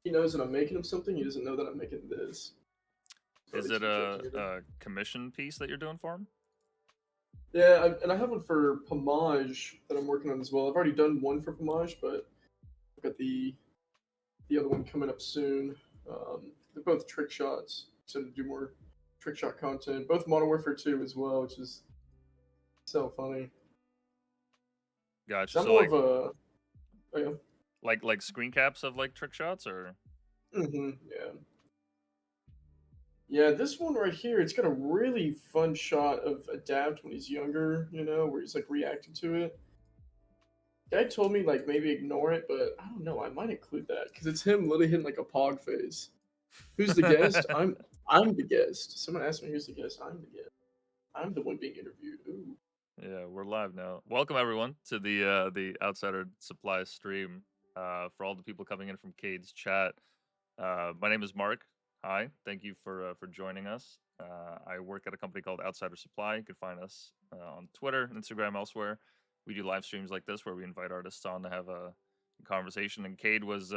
He knows that I'm making him something. He doesn't know that I'm making this. So Is he's it rejecting it. a commission piece that you're doing for him? Yeah, and I have one for Pomage that I'm working on as well. I've already done one for Pomage, but I've got the other one coming up soon. They're both trick shots, so to do more trick shot content. Both Modern Warfare 2 as well, which is so funny. Gotcha. So I'm So more of a oh yeah. like screen caps of like trick shots or Yeah. Yeah, this one right here, it's got a really fun shot of Adapt when he's younger, where he's like reacting to it. Guy told me like maybe ignore it, but I don't know. I might include that because it's him literally hitting like a pog face. Who's the guest? I'm the guest. Someone asked me who's the guest. I'm the guest. I'm the one being interviewed. Ooh. Yeah, we're live now. Welcome everyone to the Outsider Supply stream. For all the people coming in from Cayde's chat, my name is Mark. Hi, thank you for joining us. I work at a company called Outsider Supply. You can find us on Twitter, Instagram, elsewhere. We do live streams like this where we invite artists on to have a conversation. And Cayde was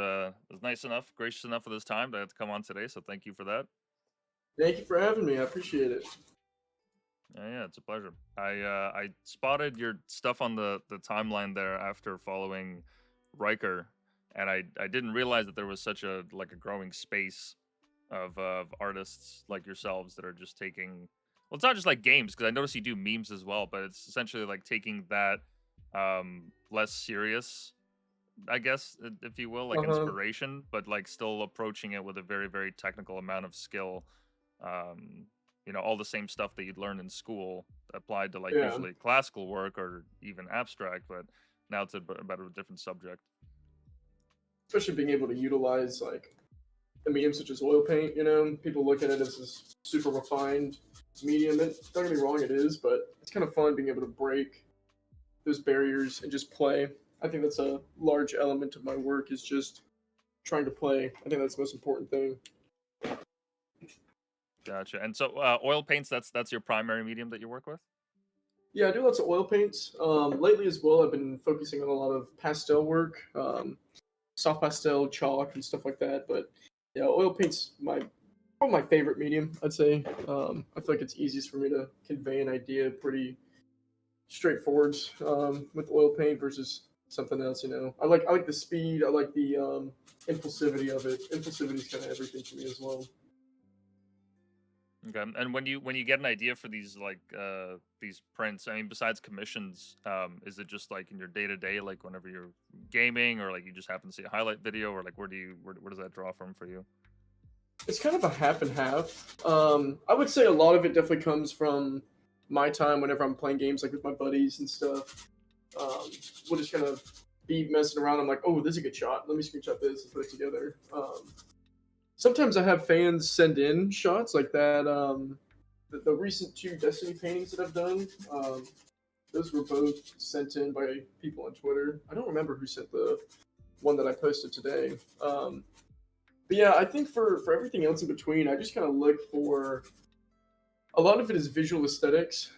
nice enough, gracious enough for this time to come on today. So thank you for that. Thank you for having me. I appreciate it. Yeah, it's a pleasure. I spotted your stuff on the timeline there after following Riker, and I didn't realize that there was such a like a growing space of artists like yourselves that are just taking. Well, it's not just like games because I notice you do memes as well, but it's essentially like taking that less serious, I guess, if you will, like Uh huh. inspiration, but like still approaching it with a very technical amount of skill. Um, all the same stuff that you'd learn in school applied to like Yeah. usually classical work or even abstract, but now it's about a different subject. Especially being able to utilize like a medium such as oil paint. People look at it as this super refined medium. And don't get me wrong, it is, but it's kind of fun being able to break those barriers and just play. I think that's a large element of my work is just trying to play. I think that's the most important thing. Gotcha. And so oil paints, that's your primary medium that you work with? Yeah, I do lots of oil paints. Lately as well, I've been focusing on a lot of pastel work, soft pastel, chalk, and stuff like that. But yeah, oil paints probably my favorite medium. I'd say. I feel like it's easiest for me to convey an idea pretty straightforward with oil paint versus something else. I like the speed. I like the impulsivity of it. Impulsivity is kind of everything to me as well. Okay. And when you get an idea for these prints, I mean, besides commissions, is it just like in your day to day, like whenever you're gaming, or like you just happen to see a highlight video, or like where does that draw from for you? It's kind of a half and half. I would say a lot of it definitely comes from my time whenever I'm playing games like with my buddies and stuff. Um, we'll just kind of be messing around. I'm like, oh, this is a good shot. Let me screenshot this and put it together. Sometimes I have fans send in shots like that. The recent two Destiny paintings that I've done, those were both sent in by people on Twitter. I don't remember who sent the one that I posted today. But yeah, I think for everything else in between, I just kind of look for a lot of it is visual aesthetics.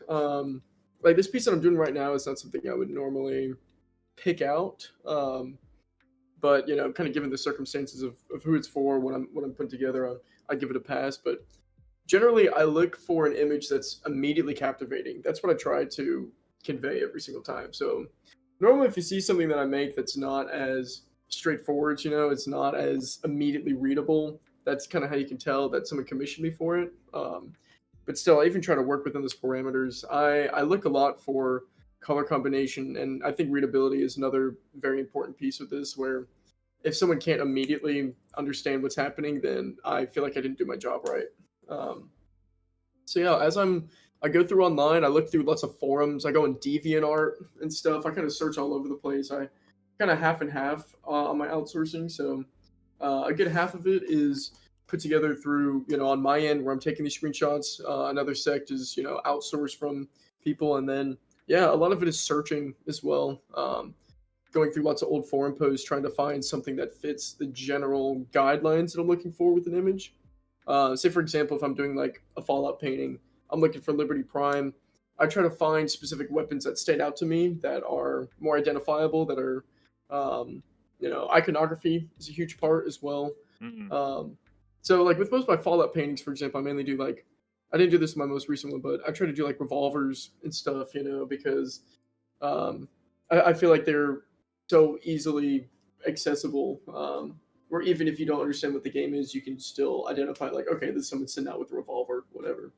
Like this piece that I'm doing right now is not something I would normally pick out. But kind of given the circumstances of who it's for, what I'm putting together, I give it a pass. But generally, I look for an image that's immediately captivating. That's what I try to convey every single time. So normally, if you see something that I make that's not as straightforward, it's not as immediately readable. That's kind of how you can tell that someone commissioned me for it. But still, I even try to work within those parameters. I look a lot for color combination, and I think readability is another very important piece of this. Where if someone can't immediately understand what's happening, then I feel like I didn't do my job right. Um, so yeah, I go through online, I look through lots of forums, I go on DeviantArt and stuff. I kind of search all over the place. I kind of half and half on my outsourcing. So a good half of it is put together through on my end where I'm taking these screenshots. Another sect is outsourced from people, and then yeah, a lot of it is searching as well. Going through lots of old forum posts trying to find something that fits the general guidelines that I'm looking for with an image. Say for example, if I'm doing like a Fallout painting, I'm looking for Liberty Prime. I try to find specific weapons that stand out to me that are more identifiable, that are um, Iconography is a huge part as well. Mm-hmm. Um, so like with most of my Fallout paintings, for example, I mainly do like I didn't do this in my most recent one, but I try to do like revolvers and stuff, because um, I feel like they're so easily accessible. Where even if you don't understand what the game is, you can still identify like, okay, this is someone sitting out with a revolver, whatever.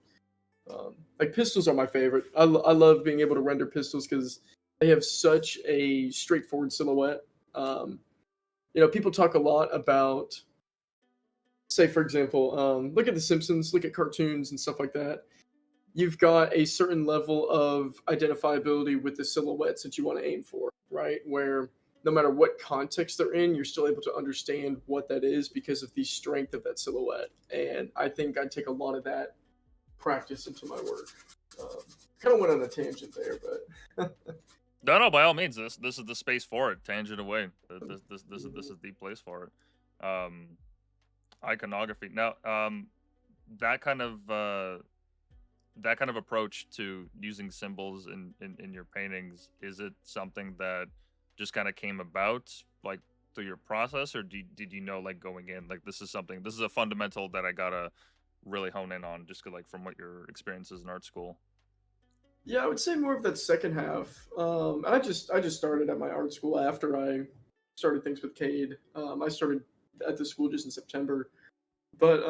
Like pistols are my favorite. I love being able to render pistols because they have such a straightforward silhouette. Um, People talk a lot about, say, for example, look at The Simpsons, look at cartoons and stuff like that. You've got a certain level of identifiability with the silhouettes that you want to aim for, right? Where no matter what context they're in, you're still able to understand what that is because of the strength of that silhouette. And I think I take a lot of that practice into my work. Um, Kind of went on a tangent there, but No, no, by all means, this is the space for it. Tangent away. This is the place for it. Iconography. Now, that kind of that kind of approach to using symbols in your paintings, is it something that just kind of came about like through your process, or did you know like going in like this is a fundamental that I gotta really hone in on just like from what your experiences in art school? yeah, I would say more of that second half. I just started at my art school after I started things with Cade. I started at the school just in September. But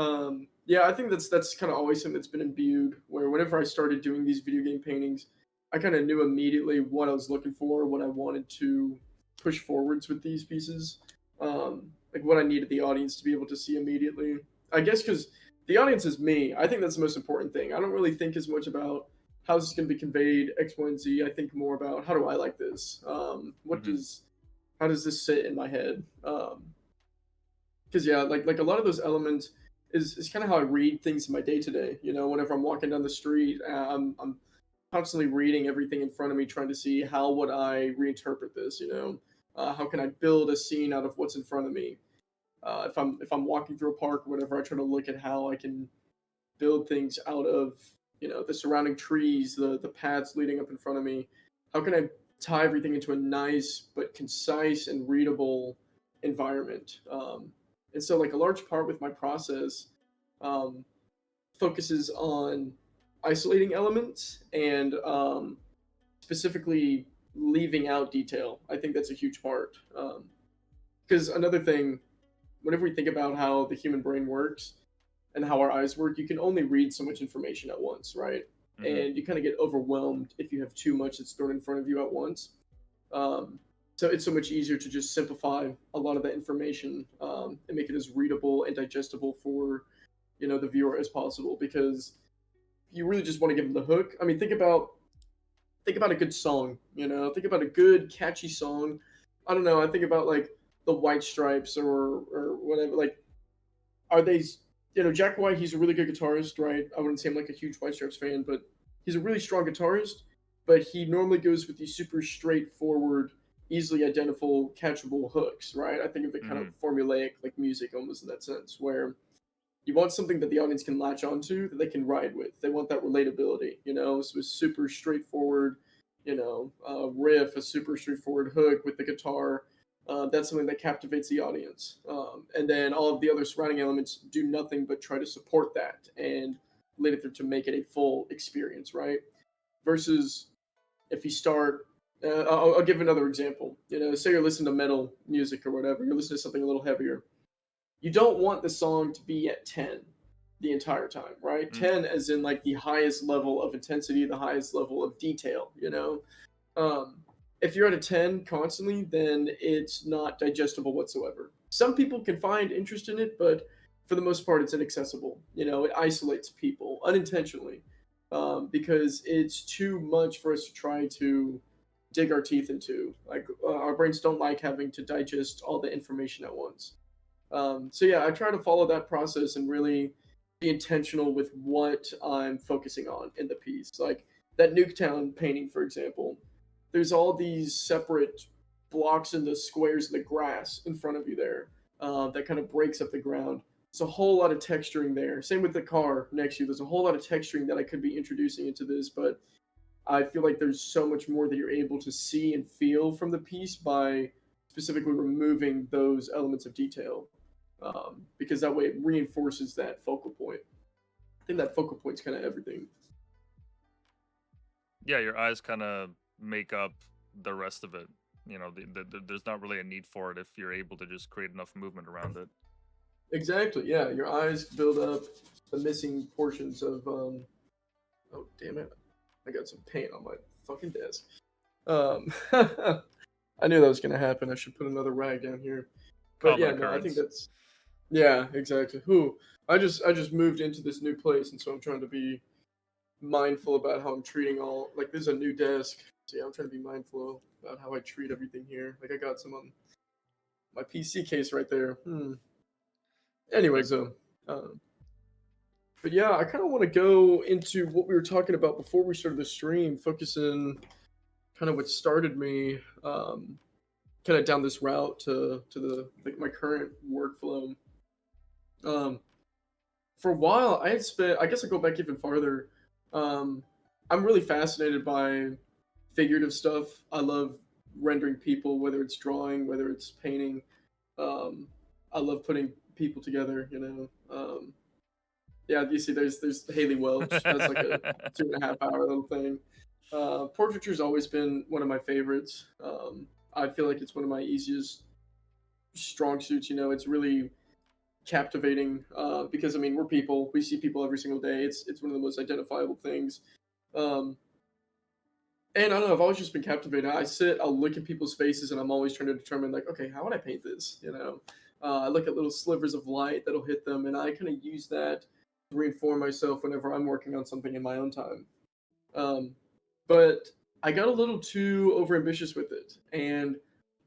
yeah, I think that's kind of always something that's been imbued. Where whenever I started doing these video game paintings, I kind of knew immediately what I was looking for, what I wanted to push forwards with these pieces, like what I needed the audience to be able to see immediately. I guess because the audience is me. I think that's the most important thing. I don't really think as much about how this is going to be conveyed X, Y, and Z. I think more about how do I like this. Mm-hmm. How does this sit in my head? Because yeah, like a lot of those elements is kind of how I read things in my day to day. Whenever I'm walking down the street, I'm constantly reading everything in front of me, trying to see how would I reinterpret this. How can I build a scene out of what's in front of me? If I'm walking through a park or whatever, I try to look at how I can build things out of the surrounding trees, the paths leading up in front of me. How can I tie everything into a nice but concise and readable environment? And so, like a large part with my process um, focuses on isolating elements and specifically leaving out detail. I think that's a huge part. Because another thing, whenever we think about how the human brain works, and how our eyes work, you can only read so much information at once, right? Mm-hmm. And you kind of get overwhelmed if you have too much that's thrown in front of you at once. Um, so it's so much easier to just simplify a lot of that information and make it as readable and digestible for the viewer as possible because you really just want to give them the hook. I mean, think about a good song. Think about a good catchy song. I don't know. I think about like the White Stripes or whatever. Like, are they Jack White, he's a really good guitarist, right? I wouldn't say I'm like a huge White Stripes fan, but he's a really strong guitarist. But he normally goes with these super straightforward, easily identifiable, catchable hooks, right? I think of it kind of Mm-hmm. formulaic, like music almost in that sense, where you want something that the audience can latch onto, that they can ride with. They want that relatability, so a super straightforward, riff, a super straightforward hook with the guitar. That's something that captivates the audience. And then all of the other surrounding elements do nothing but try to support that and later to make it a full experience, right? Versus if you start, I'll give another example. Say you're listening to metal music or whatever, you're listening to something a little heavier. You don't want the song to be at 10 the entire time, right? Mm-hmm. 10 as in like the highest level of intensity, the highest level of detail. Um, if you're at a 10 constantly, then it's not digestible whatsoever. Some people can find interest in it, but for the most part, it's inaccessible. It isolates people unintentionally because it's too much for us to try to dig our teeth into. Like, our brains don't like having to digest all the information at once. So yeah, I try to follow that process and really be intentional with what I'm focusing on in the piece. Like that Nuketown painting, for example, there's all these separate blocks and the squares in the grass in front of you there that kind of breaks up the ground. It's a whole lot of texturing there. Same with the car next to you. There's a whole lot of texturing that I could be introducing into this, but I feel like there's so much more that you're able to see and feel from the piece by specifically removing those elements of detail, because that way it reinforces that focal point. I think that focal point's kind of everything. Yeah, your eyes kind of make up the rest of it. There's not really a need for it if you're able to just create enough movement around it. Exactly. Yeah, your eyes build up the missing portions of. Oh damn it! I got some paint on my fucking desk. I knew that was gonna happen. I should put another rag down here. But Common yeah, no, I think occurrence. that's yeah, exactly. Who I just moved into this new place, and so I'm trying to be mindful about how I'm treating all. Like, there's a new desk, so yeah, I'm trying to be mindful about how I treat everything here. Like, I got some on my PC case right there. Like, Anyways, um, but yeah, I kind of want to go into what we were talking about before we started the stream, focusing kind of what started me, kind of down this route to the like my current workflow. Um, for a while, I had spent. I guess I go back even farther. Um, I'm really fascinated by figurative stuff. I love rendering people, whether it's drawing, whether it's painting. Um, I love putting people together. Yeah, you see, there's Haley Welch. That's like a 2.5 hour little thing. Portraiture's always been one of my favorites. I feel like it's one of my easiest strong suits. It's really captivating, because I mean we're people. We see people every single day. It's one of the most identifiable things. Um, and I don't know. I've always just been captivated. I'll look at people's faces, and I'm always trying to determine like, okay, how would I paint this? I look at little slivers of light that'll hit them, and I kind of use that to reinform myself whenever I'm working on something in my own time. Um, but I got a little too overambitious with it, and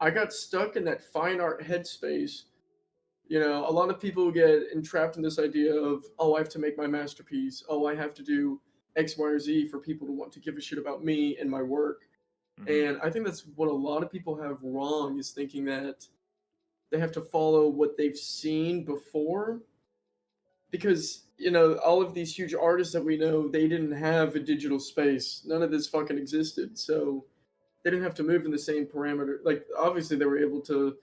I got stuck in that fine art headspace. A lot of people get entrapped in this idea of, oh, I have to make my masterpiece. Oh, I have to do X, Y, or Z for people to want to give a shit about me and my work. hmm And I think that's what a lot of people have wrong, is thinking that they have to follow what they've seen before. Because, all of these huge artists that we know, they didn't have a digital space. None of this fucking existed. So they didn't have to move in the same parameter. Like, obviously, they were able to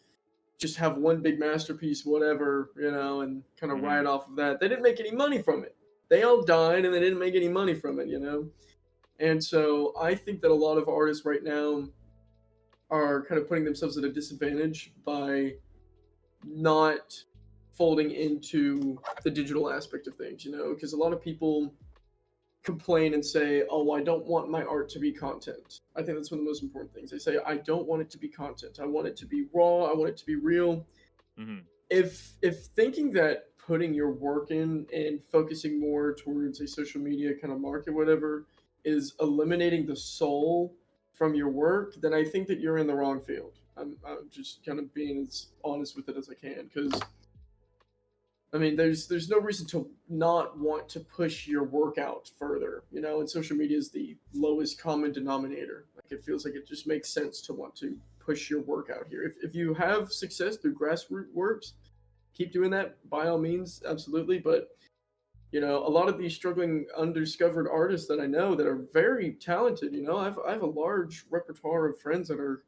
just have one big masterpiece, whatever, and kind of hmm ride off of that. They didn't make any money from it. They all died and they didn't make any money from it. And so I think that a lot of artists right now are kind of putting themselves at a disadvantage by not folding into the digital aspect of things, because a lot of people complain and say, "Oh, I don't want my art to be content." I think that's one of the most important things. They say, "I don't want it to be content. I want it to be raw. I want it to be real." hmm If thinking that putting your work in and focusing more towards a social media kind of market, whatever, is eliminating the soul from your work, then I think that you're in the wrong field. I'm just kind of being as honest with it as I can, because I mean, there's no reason to not want to push your work out further, and social media is the lowest common denominator. Like, it feels like it just makes sense to want to push your work out here. If you have success through grassroots works, keep doing that by all means, absolutely. But a lot of these struggling undiscovered artists that I know that are very talented, I have a large repertoire of friends that are,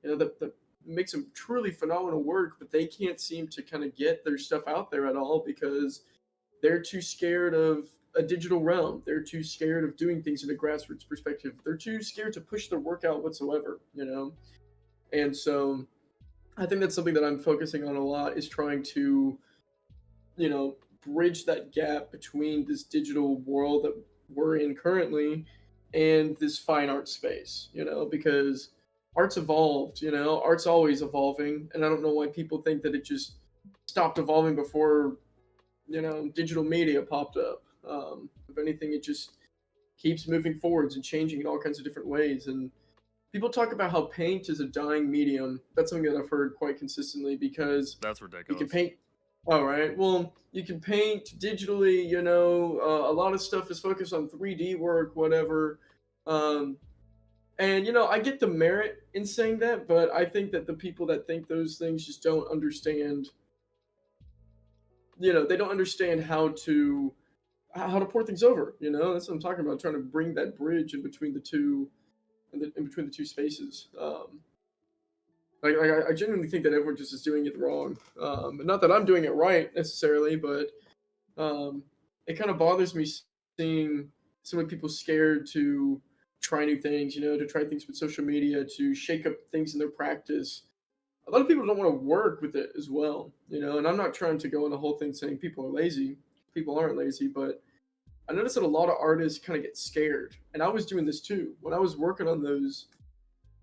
that make some truly phenomenal work, but they can't seem to kind of get their stuff out there at all because they're too scared of a digital realm. They're too scared of doing things in a grassroots perspective. They're too scared to push their work out whatsoever. And so I think that's something that I'm focusing on a lot, is trying to, you know, bridge that gap between this digital world that we're in currently and this fine art space, because art's evolved, art's always evolving. And I don't know why people think that it just stopped evolving before, digital media popped up. If anything, it just keeps moving forwards and changing in all kinds of different ways. And people talk about how paint is a dying medium. That's something that I've heard quite consistently, because That's you can ridiculous. paint. All right. Well, you can paint digitally. A lot of stuff is focused on 3D work, whatever. Um, and I get the merit in saying that, but I think that the people that think those things just don't understand. They don't understand how to pour things over. That's what I'm talking about. Trying to bring that bridge in between the two, in between the two spaces. I genuinely think that everyone just is doing it wrong. Not that I'm doing it right necessarily, but um, it kind of bothers me seeing so many people scared to try new things, to try things with social media, to shake up things in their practice. A lot of people don't want to work with it as well, and I'm not trying to go on the whole thing saying people are lazy. People aren't lazy, but I noticed that a lot of artists kind of get scared. And I was doing this too. When I was working on those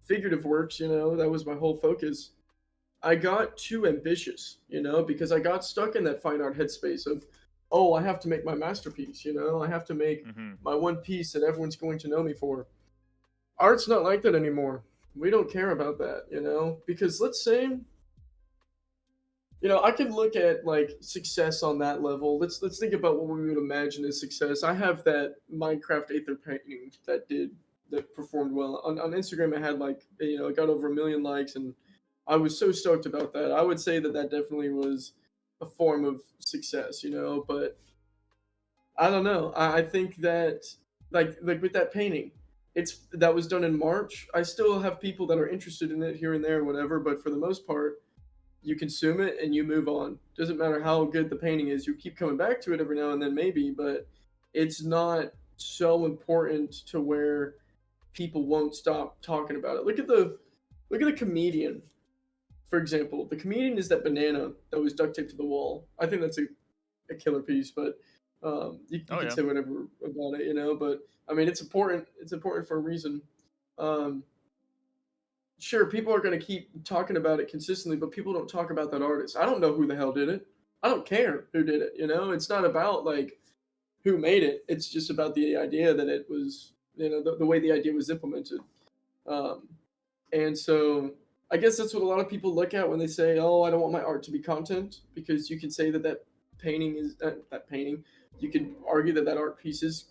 figurative works, that was my whole focus. I got too ambitious, because I got stuck in that fine art headspace of, oh, I have to make my masterpiece, I have to make Mm-hmm. my one piece that everyone's going to know me for. Art's not like that anymore. We don't care about that, because let's say, I can look at like success on that level. Let's think about what we would imagine as success. I have that Minecraft Aether painting that performed well on Instagram. It had like it got over 1 million likes, and I was so stoked about that. I would say that that definitely was a form of success, But I don't know. I think that like with that painting, that was done in March. I still have people that are interested in it here and there, whatever. But for the most part, you consume it and you move on. Doesn't matter how good the painting is. You keep coming back to it every now and then, maybe, but it's not so important to where people won't stop talking about it. Look at the comedian, for example. The comedian is that banana that was duct taped to the wall. I think that's a killer piece, but you Oh can yeah. say whatever about it, But I mean, it's important. It's important for a reason. Um, sure, people are going to keep talking about it consistently, but people don't talk about that artist. I don't know who the hell did it. I don't care who did it. It's not about like who made it. It's just about the idea that it was, the way the idea was implemented. Um, and so I guess that's what a lot of people look at when they say, "Oh, I don't want my art to be content," because you can say that painting is that painting. You could argue that art piece is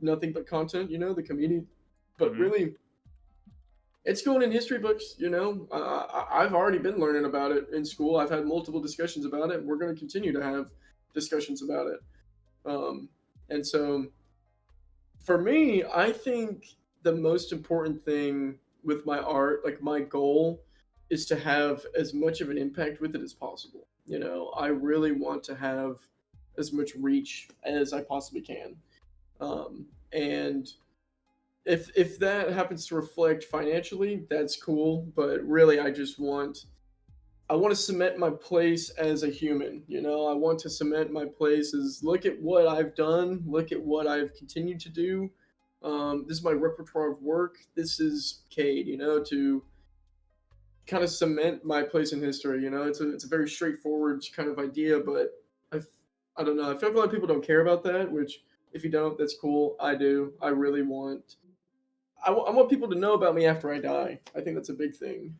nothing but content. The community, but Mm-hmm. really it's going in history books. I've already been learning about it in school. I've had multiple discussions about it. We're going to continue to have discussions about it. Um, and so for me, I think the most important thing with my art, like my goal, is to have as much of an impact with it as possible. I really want to have as much reach as I possibly can. And if that happens to reflect financially, that's cool. But really, I want to cement my place as a human. I want to cement my place as look at what I've done, look at what I've continued to do. This is my repertoire of work. This is Cade. To kind of cement my place in history. It's a very straightforward kind of idea, but I I don't know. I feel like a lot of people don't care about that. Which if you don't, that's cool. I do. I really want I want people to know about me after I die. I think that's a big thing.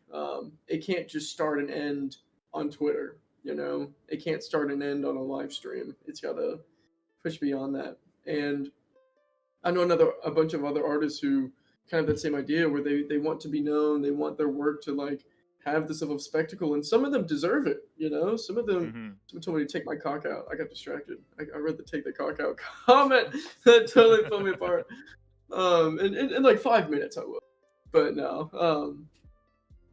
It can't just start and end on Twitter. It can't start and end on a live stream. It's got to push beyond that. And I know a bunch of other artists who kind of that same idea where they want to be known. They want their work to like have this level of spectacle, and some of them deserve it. Some of them. Mm-hmm. Someone told me to take my cock out. I got distracted. I read the take the cock out comment that totally pulled me apart. In like 5 minutes I will. But no.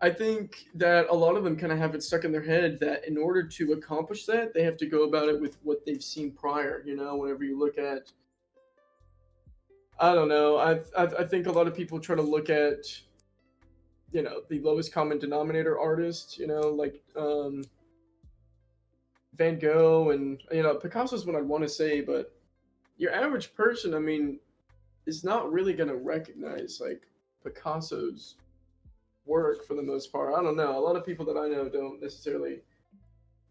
I think that a lot of them kind of have it stuck in their head that in order to accomplish that, they have to go about it with what they've seen prior. Whenever you look at, I don't know, I think a lot of people try to look at, the lowest common denominator artists, like Van Gogh and Picasso's what I'd want to say, but your average person, I mean, is not really gonna recognize like Picasso's work for the most part. I don't know. A lot of people that I know don't necessarily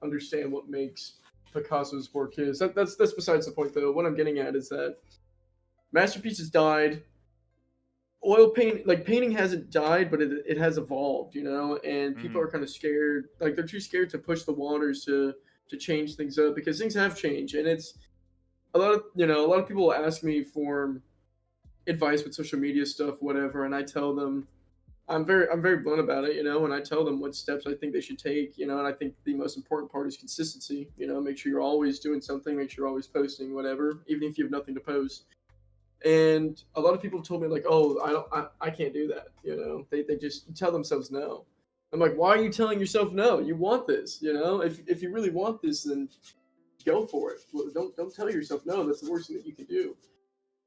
understand what makes Picasso's work his. That's besides the point though. What I'm getting at is that masterpieces died. Oil paint, like painting, hasn't died, but it has evolved, and people Mm-hmm. are kind of scared. Like they're too scared to push the waters to change things up because things have changed, and it's a lot of people will ask me for advice with social media stuff, whatever, and I tell them I'm very blunt about it, and I tell them what steps I think they should take, and I think the most important part is consistency. Make sure you're always doing something, make sure you're always posting, whatever, even if you have nothing to post. And a lot of people told me like, oh, I can't do that. They just tell themselves no. I'm like, why are you telling yourself no? You want this, you know? If you really want this, then go for it. Well, don't tell yourself no. That's the worst thing that you can do.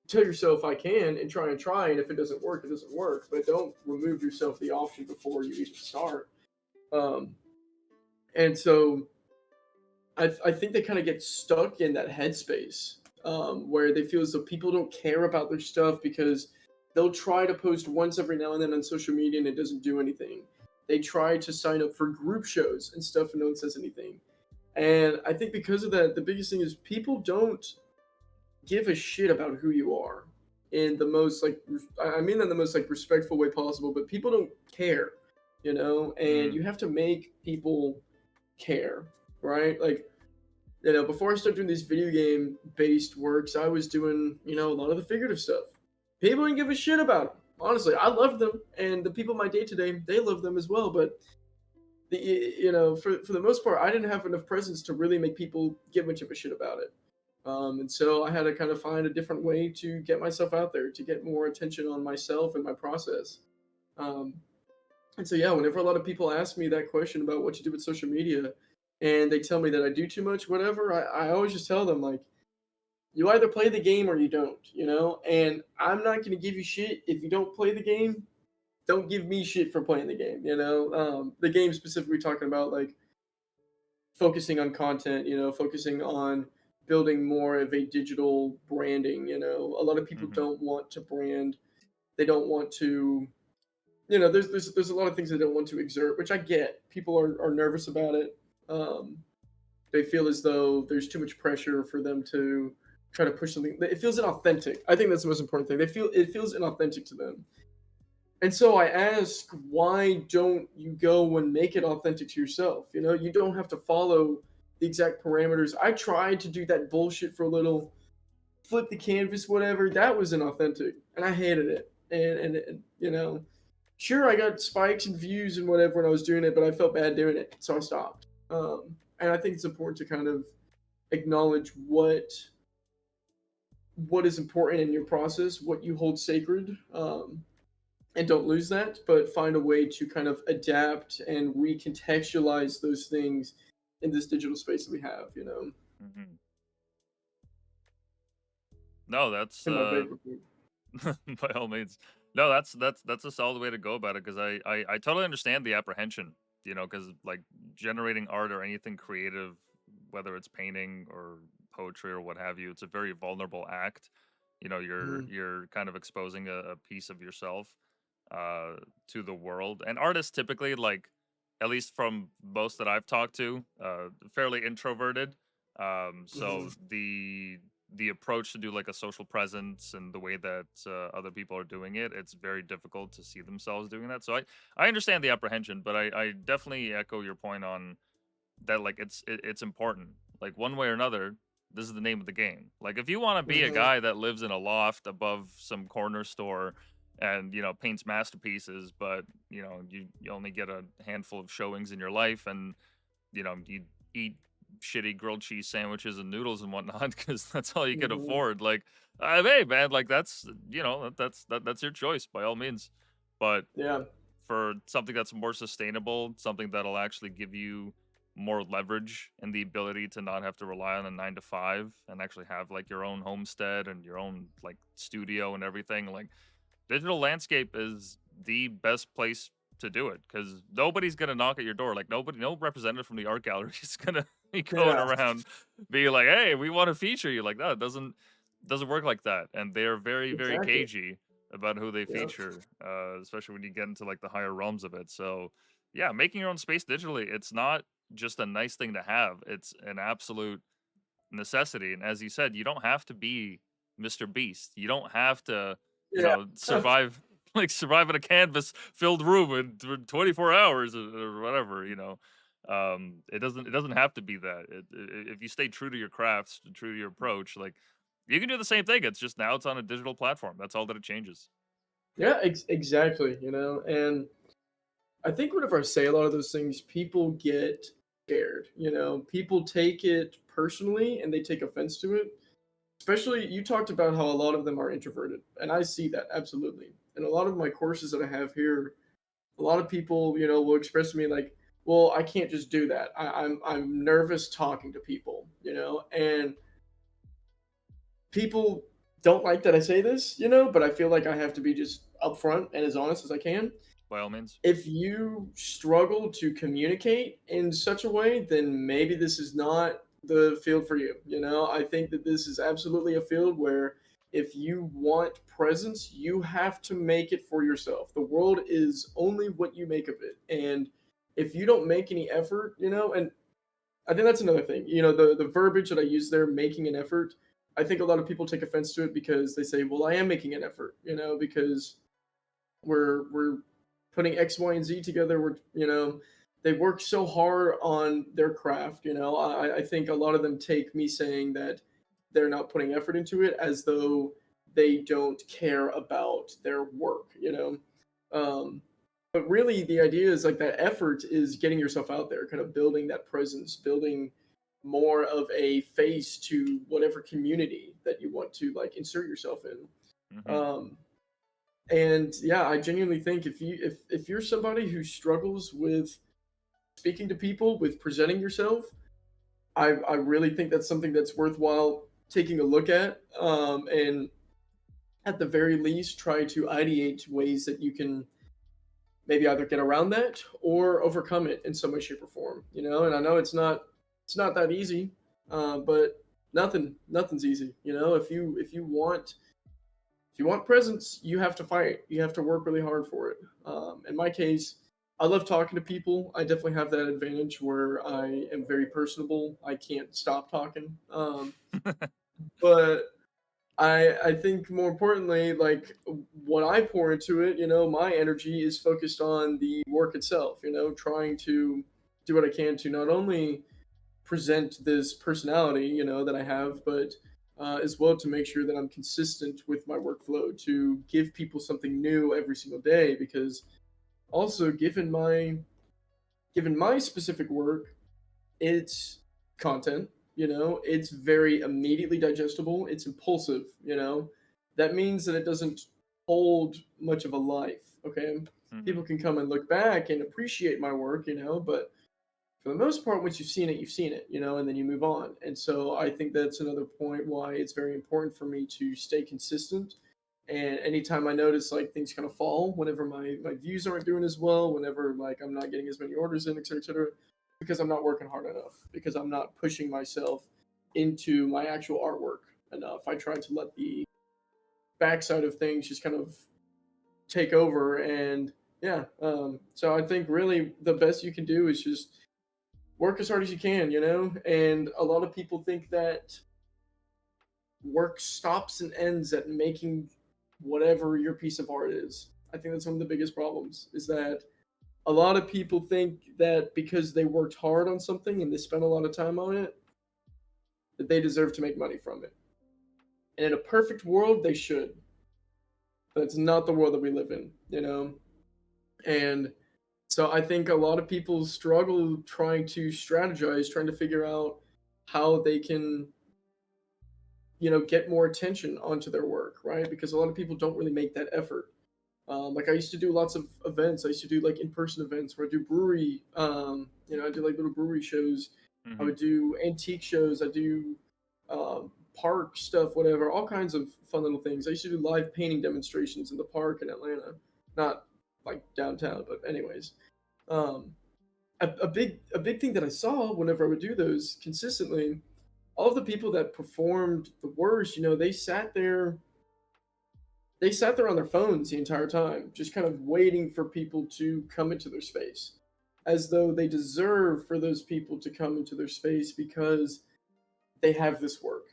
Tell yourself I can and try, and if it doesn't work, it doesn't work. But don't remove yourself the option before you even start. Um, and so I think they kind of get stuck in that headspace where they feel as though people don't care about their stuff because they'll try to post once every now and then on social media and it doesn't do anything. They try to sign up for group shows and stuff and no one says anything. And I think because of that, the biggest thing is people don't give a shit about who you are in the most like I mean that in the most like respectful way possible, but people don't care, you know, and Mm, you have to make people care, right? Like, you know, before I started doing these video game based works, I was doing, you know, a lot of the figurative stuff. People didn't give a shit about them. Honestly, I loved them, and the people in my day to day, they love them as well. But the you know, for the most part, I didn't have enough presence to really make people give much of a shit about it. And so I had to kind of find a different way to get myself out there, to get more attention on myself and my process. Um, and so, yeah, whenever a lot of people ask me that question about what you do with social media and they tell me that I do too much, whatever, I always just tell them, like, you either play the game or you don't, you know? And I'm not going to give you shit if you don't play the game. Don't give me shit for playing the game, you know? The game specifically talking about, like, focusing on content, you know, focusing on building more of a digital branding, you know? A lot of people hmm don't want to brand, they don't want to you know, there's a lot of things they don't want to exert, which I get. People are nervous about it. Um, they feel as though there's too much pressure for them to try to push something. It feels inauthentic. I think that's the most important thing. They feel it feels inauthentic to them. And so I ask, why don't you go and make it authentic to yourself? You know, you don't have to follow the exact parameters. I tried to do that bullshit for a little, flip the canvas, whatever. That was inauthentic, and I hated it. And you know, sure, I got spikes and views and whatever when I was doing it, but I felt bad doing it, so I stopped. And I think it's important to kind of acknowledge what is important in your process, what you hold sacred, and don't lose that, but find a way to kind of adapt and recontextualize those things in this digital space that we have. You know, hmm No, that's in my vapor group. by all means. No, that's a solid way to go about it because I totally understand the apprehension. You know, because like generating art or anything creative, whether it's painting or poetry or what have you, it's a very vulnerable act. You know, Mhm. you're kind of exposing a piece of yourself uh to the world. And artists typically, like, at least from most that I've talked to, fairly introverted. So Mhm. the approach to do like a social presence and the way that other people are doing it, it's very difficult to see themselves doing that. So I understand the apprehension, but I definitely echo your point on that. Like it's important. Like one way or another, this is the name of the game. Like if you want to be a Mhm. guy that lives in a loft above some corner store and paints masterpieces, but you only get a handful of showings in your life, and you eat shitty grilled cheese sandwiches and noodles and whatnot because that's all you can Mhm. afford. Like, hey man, like that's your choice by all means. But Yeah. for something that's more sustainable, something that'll actually give you more leverage and the ability to not have to rely on a 9 to 5 and actually have like your own homestead and your own like studio and everything, like digital landscape is the best place to do it because nobody's gonna knock at your door. Like no representative from the art gallery is gonna be going Yeah. around being like, "Hey, we want to feature you." Like, no, it doesn't work like that. And they are very very Exactly. cagey about who they Yep. feature, especially when you get into like the higher realms of it. So, yeah, making your own space digitally, it's not just a nice thing to have; it's an absolute necessity. And as you said, you don't have to be Mr. Beast. You don't have to, Yeah. survive survive in a canvas filled room in 24 hours or whatever, it doesn't have to be that. If you stay true to your crafts, true to your approach, like you can do the same thing. It's just now it's on a digital platform. That's all that it changes. Yeah, exactly. You know, and I think whenever I say a lot of those things, people get scared. You know, people take it personally and they take offense to it. Especially, you talked about how a lot of them are introverted, and I see that absolutely. And a lot of my courses that I have here, a lot of people, will express to me like, well, I can't just do that. I'm nervous talking to people, and people don't like that I say this, but I feel like I have to be just upfront and as honest as I can. By all means. If you struggle to communicate in such a way, then maybe this is not the field for you. I think that this is absolutely a field where if you want presence, you have to make it for yourself. The world is only what you make of it. And if you don't make any effort, and I think that's another thing. The verbiage that I use there, making an effort, I think a lot of people take offense to it because they say, well, I am making an effort, because we're putting X, Y, and Z together. They work so hard on their craft. I think a lot of them take me saying that they're not putting effort into it as though they don't care about their work. But really, the idea is like that effort is getting yourself out there, kind of building that presence, building more of a face to whatever community that you want to like insert yourself in. Hmm. And yeah, I genuinely think if you're somebody who struggles with speaking to people, with presenting yourself, I really think that's something that's worthwhile taking a look at. And at the very least, try to ideate ways that you can maybe either get around that or overcome it in some way, shape, or form. And I know it's not that easy, but nothing's easy. If you want presence, you have to fight. You have to work really hard for it. In my case, I love talking to people. I definitely have that advantage where I am very personable. I can't stop talking. But I think more importantly, like what I pour into it, my energy is focused on the work itself. Trying to do what I can to not only present this personality, that I have, but as well to make sure that I'm consistent with my workflow to give people something new every single day. Because also, given my specific work, it's content. It's very immediately digestible. It's impulsive. That means that it doesn't hold much of a life. Okay, Hmm. people can come and look back and appreciate my work. But for the most part, once you've seen it, and then you move on. And so I think that's another point why it's very important for me to stay consistent. And anytime I notice like things kind of fall, whenever my views aren't doing as well, whenever like I'm not getting as many orders in, et cetera, because I'm not working hard enough, because I'm not pushing myself into my actual artwork enough. I try to let the backside of things just kind of take over. And yeah, so I think really the best you can do is just work as hard as you can, and a lot of people think that work stops and ends at making whatever your piece of art is. I think that's one of the biggest problems is that a lot of people think that because they worked hard on something and they spent a lot of time on it, that they deserve to make money from it. And in a perfect world, they should. But it's not the world that we live in. And so I think a lot of people struggle trying to strategize, trying to figure out how they can get more attention onto their work, right? Because a lot of people don't really make that effort. Like I used to do lots of events. I used to do like in-person events where I do brewery. I do like little brewery shows. I Hmm. would do antique shows. I do park stuff, whatever, all kinds of fun little things. I used to do live painting demonstrations in the park in Atlanta, not like downtown, but anyways. Um, a big thing that I saw whenever I would do those consistently, all of the people that performed the worst, they sat there on their phones the entire time, just kind of waiting for people to come into their space, as though they deserve for those people to come into their space because they have this work.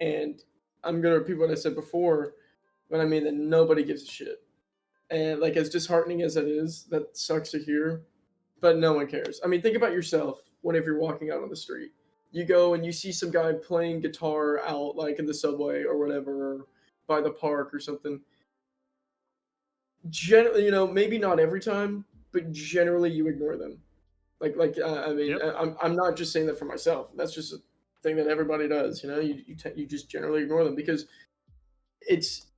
And I'm gonna repeat what I said before, but I mean that nobody gives a shit. And like as disheartening as that is, that sucks to hear, but no one cares. I mean, think about yourself whenever you're walking out on the street. You go and you see some guy playing guitar out like in the subway or whatever, or by the park or something. Generally, maybe not every time, but generally you ignore them. I mean, Yep. I'm not just saying that for myself. That's just a thing that everybody does. You just generally ignore them because it's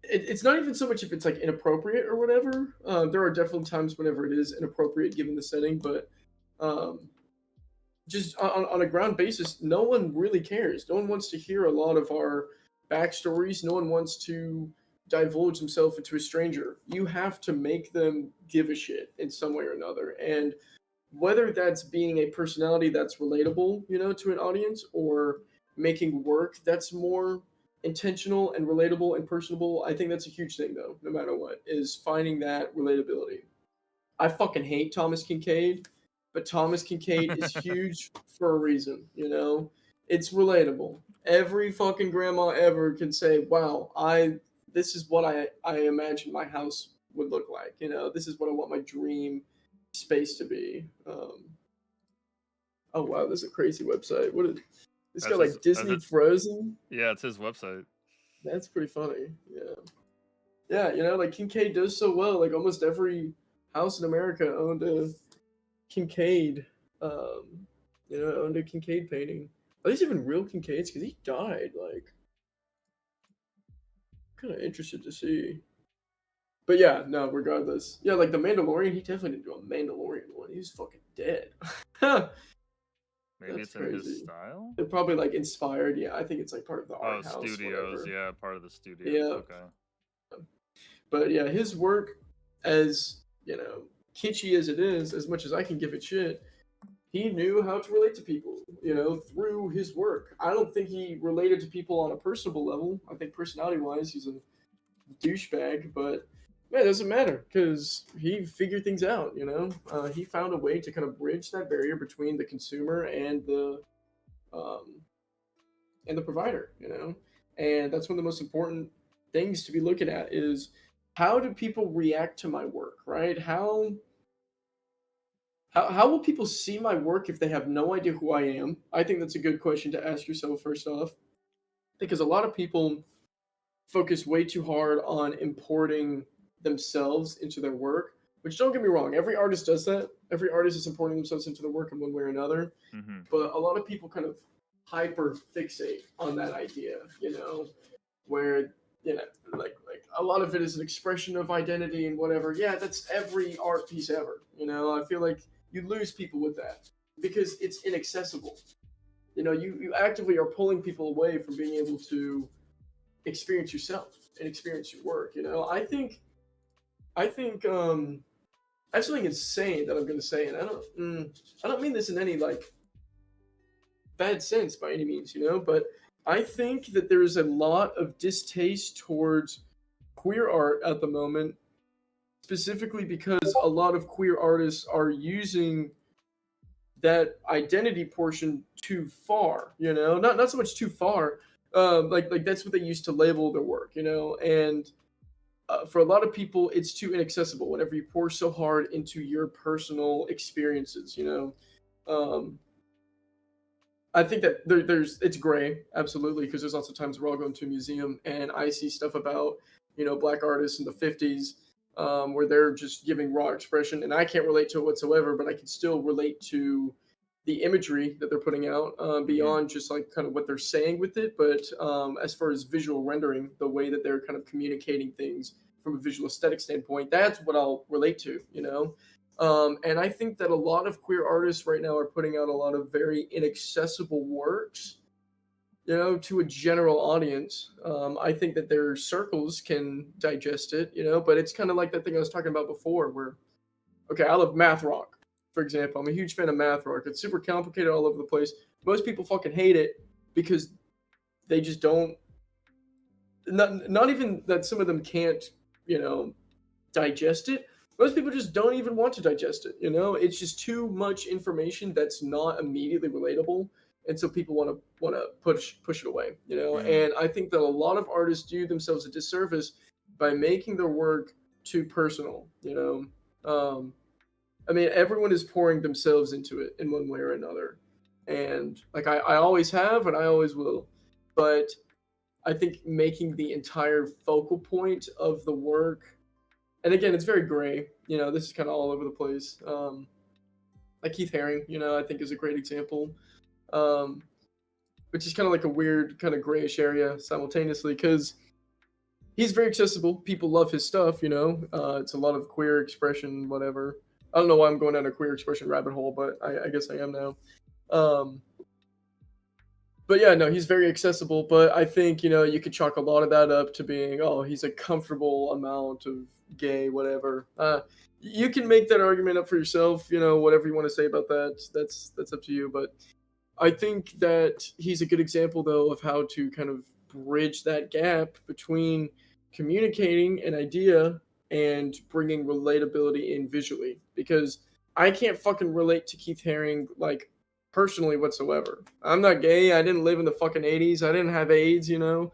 it's not even so much if it's like inappropriate or whatever. There are definitely times whenever it is inappropriate given the setting, but um, just on a ground basis, no one really cares. No one wants to hear a lot of our backstories. No one wants to divulge himself into a stranger. You have to make them give a shit in some way or another. And whether that's being a personality that's relatable, to an audience, or making work that's more intentional and relatable and personable, I think that's a huge thing, though, no matter what, is finding that relatability. I fucking hate Thomas Kincaid, but Thomas Kincaid is huge for a reason. It's relatable. Every fucking grandma ever can say, "Wow, this is what I imagine my house would look like. This is what I want my dream space to be." Oh wow, this is a crazy website. What is this got like That's Disney it. Frozen? Yeah, it's his website. That's pretty funny. Yeah. Yeah, like Kincaid does so well. Like almost every house in America owned a Kincaid, um, owned a Kincaid painting. Are these even real Kincaids? Because he died. Like, kind of interested to see. But yeah, no, regardless. Yeah, like the Mandalorian, he definitely didn't do a Mandalorian one. He was fucking dead. Maybe That's it's in his crazy. style. They're probably like inspired. Yeah, I think it's like part of the Oh, art house, studios. whatever. Yeah, part of the studios. Yeah. Okay. But yeah, his work, as kitschy as it is, as much as I can give it shit, he knew how to relate to people, through his work. I don't think he related to people on a personable level. I think personality wise, he's a douchebag, but man, it doesn't matter because he figured things out. He found a way to kind of bridge that barrier between the consumer um, and the provider. And that's one of the most important things to be looking at is how do people react to my work, right? How will people see my work if they have no idea who I am? I think that's a good question to ask yourself first off, because a lot of people focus way too hard on importing themselves into their work, which don't get me wrong, every artist does that. Every artist is importing themselves into their work in one way or another. Mm-hmm. But a lot of people kind of hyper fixate on that idea, where like a lot of it is an expression of identity and whatever. Yeah, that's every art piece ever. I feel like you lose people with that because it's inaccessible. You actively are pulling people away from being able to experience yourself and experience your work. I think I have something insane that I'm gonna say, and I don't mean this in any like bad sense by any means, but I think that there is a lot of distaste towards queer art at the moment, specifically because a lot of queer artists are using that identity portion too far, not so much too far. Like that's what they used to label their work, and for a lot of people, it's too inaccessible whenever you pour so hard into your personal experiences. I think that there's it's gray, absolutely, because there's lots of times where I'll go into a museum and I see stuff about black artists in the '50s, where they're just giving raw expression, and I can't relate to it whatsoever, but I can still relate to the imagery that they're putting out Mm-hmm. beyond just like kind of what they're saying with it, but as far as visual rendering, the way that they're kind of communicating things from a visual aesthetic standpoint, that's what I'll relate to. And I think that a lot of queer artists right now are putting out a lot of very inaccessible works, to a general audience. I think that their circles can digest it, but it's kind of like that thing I was talking about before, where, okay, I love math rock, for example. I'm a huge fan of math rock. It's super complicated all over the place. Most people fucking hate it because they just don't. Not even that some of them can't, you know, digest it. Most people just don't even want to digest it. It's just too much information that's not immediately relatable, and so people want to push it away. Mm-hmm. And I think that a lot of artists do themselves a disservice by making their work too personal. I mean, everyone is pouring themselves into it in one way or another, and like I always have and I always will, but I think making the entire focal point of the work, and again, it's very gray. This is kind of all over the place. Like Keith Haring, I think is a great example, um, which is kind of like a weird, kind of grayish area simultaneously. Because he's very accessible. People love his stuff. It's a lot of queer expression, whatever. I don't know why I'm going down a queer expression rabbit hole, but I guess I am now. Um, but yeah, no, he's very accessible. But I think you could chalk a lot of that up to being, oh, he's a comfortable amount of gay, whatever. You can make that argument up for yourself. Whatever you want to say about that, that's up to you. But I think that he's a good example, though, of how to kind of bridge that gap between communicating an idea and bringing relatability in visually. Because I can't fucking relate to Keith Haring, like, personally whatsoever. I'm not gay. I didn't live in the fucking 80s. I didn't have AIDS. Yeah.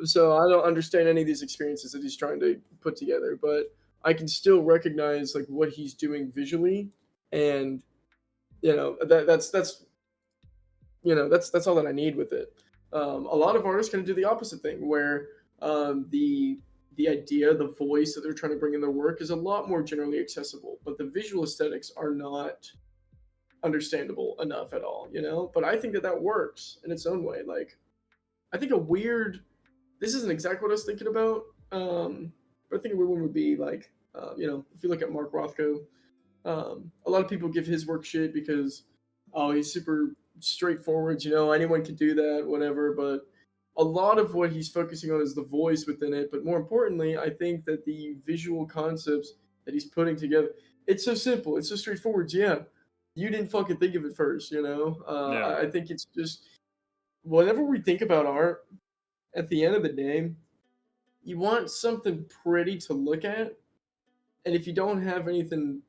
So I don't understand any of these experiences that he's trying to put together. But I can still recognize, like, what he's doing visually. And, that's all that I need with it. A lot of artists kind of do the opposite thing, where the idea, the voice that they're trying to bring in their work is a lot more generally accessible, but the visual aesthetics are not understandable enough at all. But I think that works in its own way. Like, I think a weird. This isn't exactly what I was thinking about, but I think a weird one would be like, if you look at Mark Rothko, a lot of people give his work shit because, oh, he's super straightforward. Anyone can do that, whatever. But a lot of what he's focusing on is the voice within it. But more importantly, I think that the visual concepts that he's putting together, it's so simple, it's so straightforward. Yeah, you didn't fucking think of it first. Yeah. I think it's just whenever we think about art, at the end of the day, you want something pretty to look at, and if you don't have anything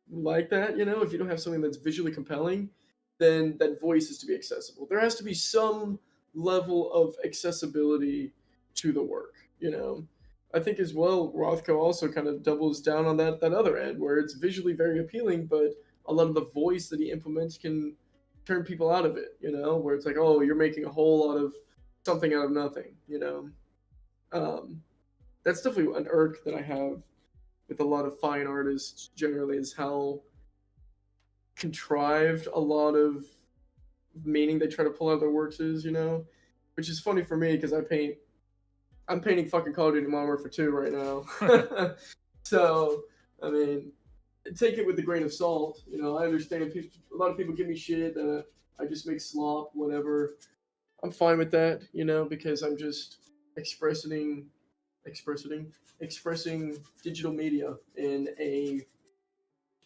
like that, if you don't have something that's visually compelling, then that voice is to be accessible. There has to be some level of accessibility to the work. I think as well, Rothko also kind of doubles down on that other end where it's visually very appealing, but a lot of the voice that he implements can turn people out of it, where it's like, oh, you're making a whole lot of something out of nothing. Um, that's definitely an irk that I have with a lot of fine artists generally, is how contrived a lot of meaning they try to pull out of their works is. Which is funny for me because I'm painting fucking Call of Duty Modern Warfare 2 right now. So, I mean, take it with a grain of salt. I understand a lot of people give me shit that I just make slop, whatever. I'm fine with that, because I'm just expressing expressing digital media in a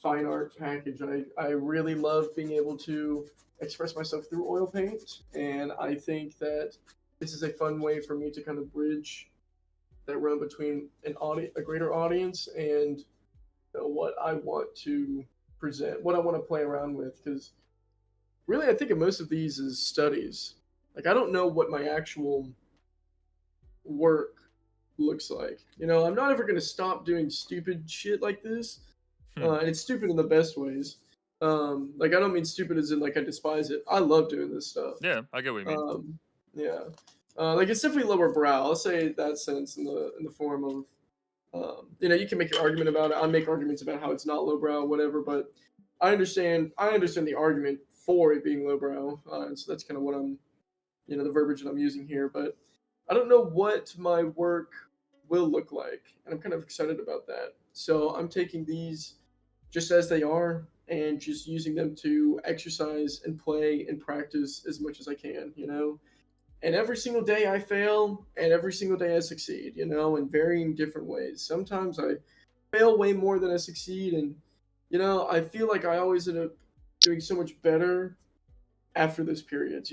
fine art package. I really love being able to express myself through oil paint, and I think that this is a fun way for me to kind of bridge that realm between a greater audience, and what I want to present, what I want to play around with. Because really, I think of most of these as studies. Like, I don't know what my actual work looks like. I'm not ever going to stop doing stupid shit like this. And it's stupid in the best ways. Like, I don't mean stupid as in like I despise it. I love doing this stuff. Yeah, I get what you mean. Yeah. Like, it's definitely lower brow. I'll say that sense in the form of, you can make your argument about it. I make arguments about how it's not lowbrow, whatever. But I understand the argument for it being lowbrow, and so that's kind of what the verbiage that I'm using here. But I don't know what my work will look like, and I'm kind of excited about that. So I'm taking these just as they are and just using them to exercise and play and practice as much as I can. And every single day I fail, and every single day I succeed, in varying different ways. Sometimes I fail way more than I succeed, and I feel like I always end up doing so much better after those periods,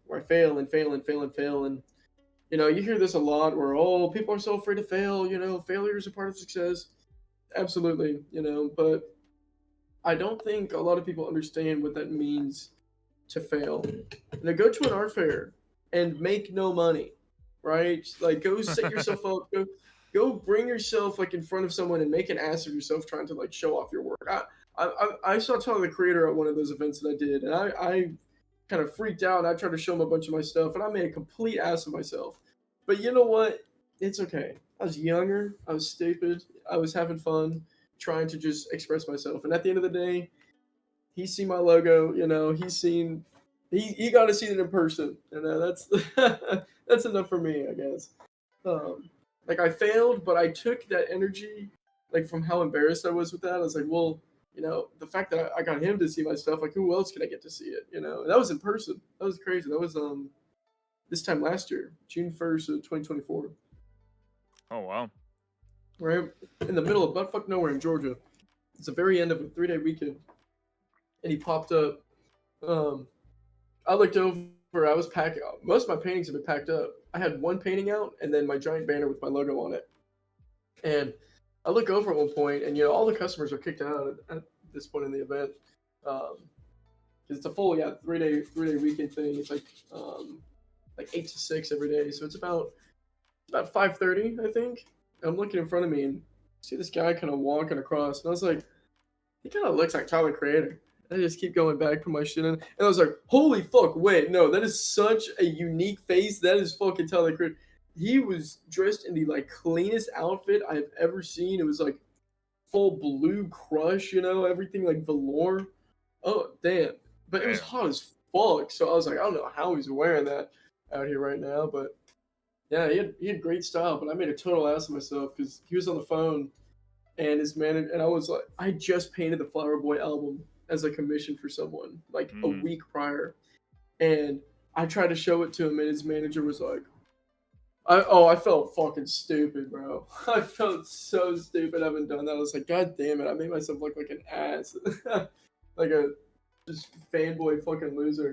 where I fail and fail and fail and fail. And you hear this a lot where, oh, people are so afraid to fail, failure is a part of success. Absolutely, but I don't think a lot of people understand what that means to fail. Go to an art fair and make no money, right? Like, go set yourself up, go bring yourself like in front of someone and make an ass of yourself trying to like show off your work. I saw Tyler the Creator at one of those events that I did, and I kind of freaked out. I tried to show him a bunch of my stuff, and I made a complete ass of myself. But you know what? It's okay. I was younger. I was stupid. I was having fun, trying to just express myself. And at the end of the day, he's seen my logo. He got to see it in person. That's that's enough for me, I guess. Um, Like I failed, but I took that energy, like from how embarrassed I was with that. I was like, well, the fact that I got him to see my stuff, like who else can I get to see it? And that was in person. That was crazy. That was this time last year, June 1st of 2024. Oh wow. Right in the middle of buttfuck nowhere in Georgia. It's the very end of a 3-day weekend, and he popped up. Um, I looked over. I was packing. Most of my paintings have been packed up. I had one painting out, and then my giant banner with my logo on it. And I look over at one point, and all the customers are kicked out at this point in the event. Um, it's a full 3-day weekend thing. It's like 8 to 6 every day, so it's about 5:30, I think. I'm looking in front of me and see this guy kind of walking across, and I was like, he kind of looks like Tyler Creator. I just keep going back, put my shit in, and I was like, holy fuck, wait, no, that is such a unique face. That is fucking Tyler Creator. He was dressed in the like cleanest outfit I've ever seen. It was like full blue crush, everything like velour. Oh damn! But it was Damn. hot as fuck. So I was like, I don't know how he's wearing that out here right now, but yeah, he had great style. But I made a total ass of myself because he was on the phone and his manager, and I was like, I just painted the Flower Boy album as a commission for someone like a Mm-hmm. week prior, and I tried to show it to him, and his manager was like, I felt fucking stupid, bro. I felt so stupid. I haven't done that. I was like, God damn it! I made myself look like an ass, like a just fanboy fucking loser.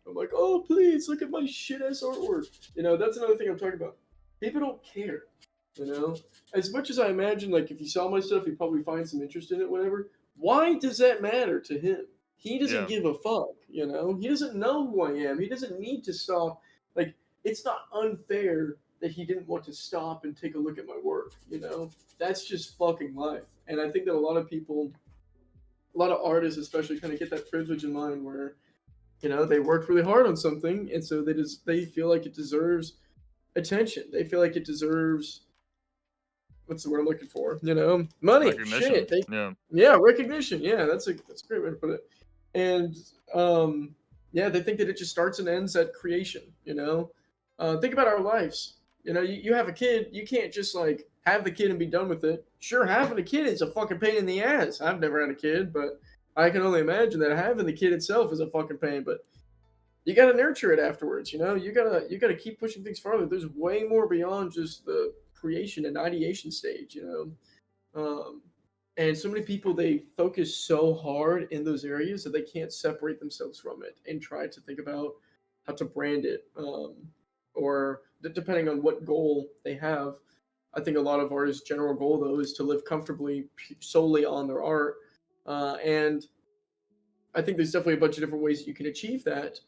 I'm like, oh please look at my shit ass artwork. That's another thing I'm talking about. People don't care. As much as I imagine, like if he saw my stuff, he'd probably find some interest in it, whatever. Why does that matter to him? He doesn't Yeah. give a fuck. He doesn't know who I am. He doesn't need to stop. Like it's not unfair that he didn't want to stop and take a look at my work. That's just fucking life. And I think that a lot of people, a lot of artists especially, kind of get that privilege in mind where they worked really hard on something, and so they feel like it deserves attention. They feel like it deserves, what's the word I'm looking for? Money. Recognition. Shit. Yeah. Yeah, recognition. Yeah, that's a great way to put it. And yeah, they think that it just starts and ends at creation. Think about our lives. You have a kid, you can't just like have the kid and be done with it. Sure, having a kid is a fucking pain in the ass. I've never had a kid, but I can only imagine that having the kid itself is a fucking pain. But you got to nurture it afterwards. You gotta keep pushing things farther. There's way more beyond just the creation and ideation stage. Um, and so many people, they focus so hard in those areas that they can't separate themselves from it and try to think about how to brand it, or depending on what goal they have. I think a lot of artists' general goal though is to live comfortably solely on their art, and I think there's definitely a bunch of different ways you can achieve that,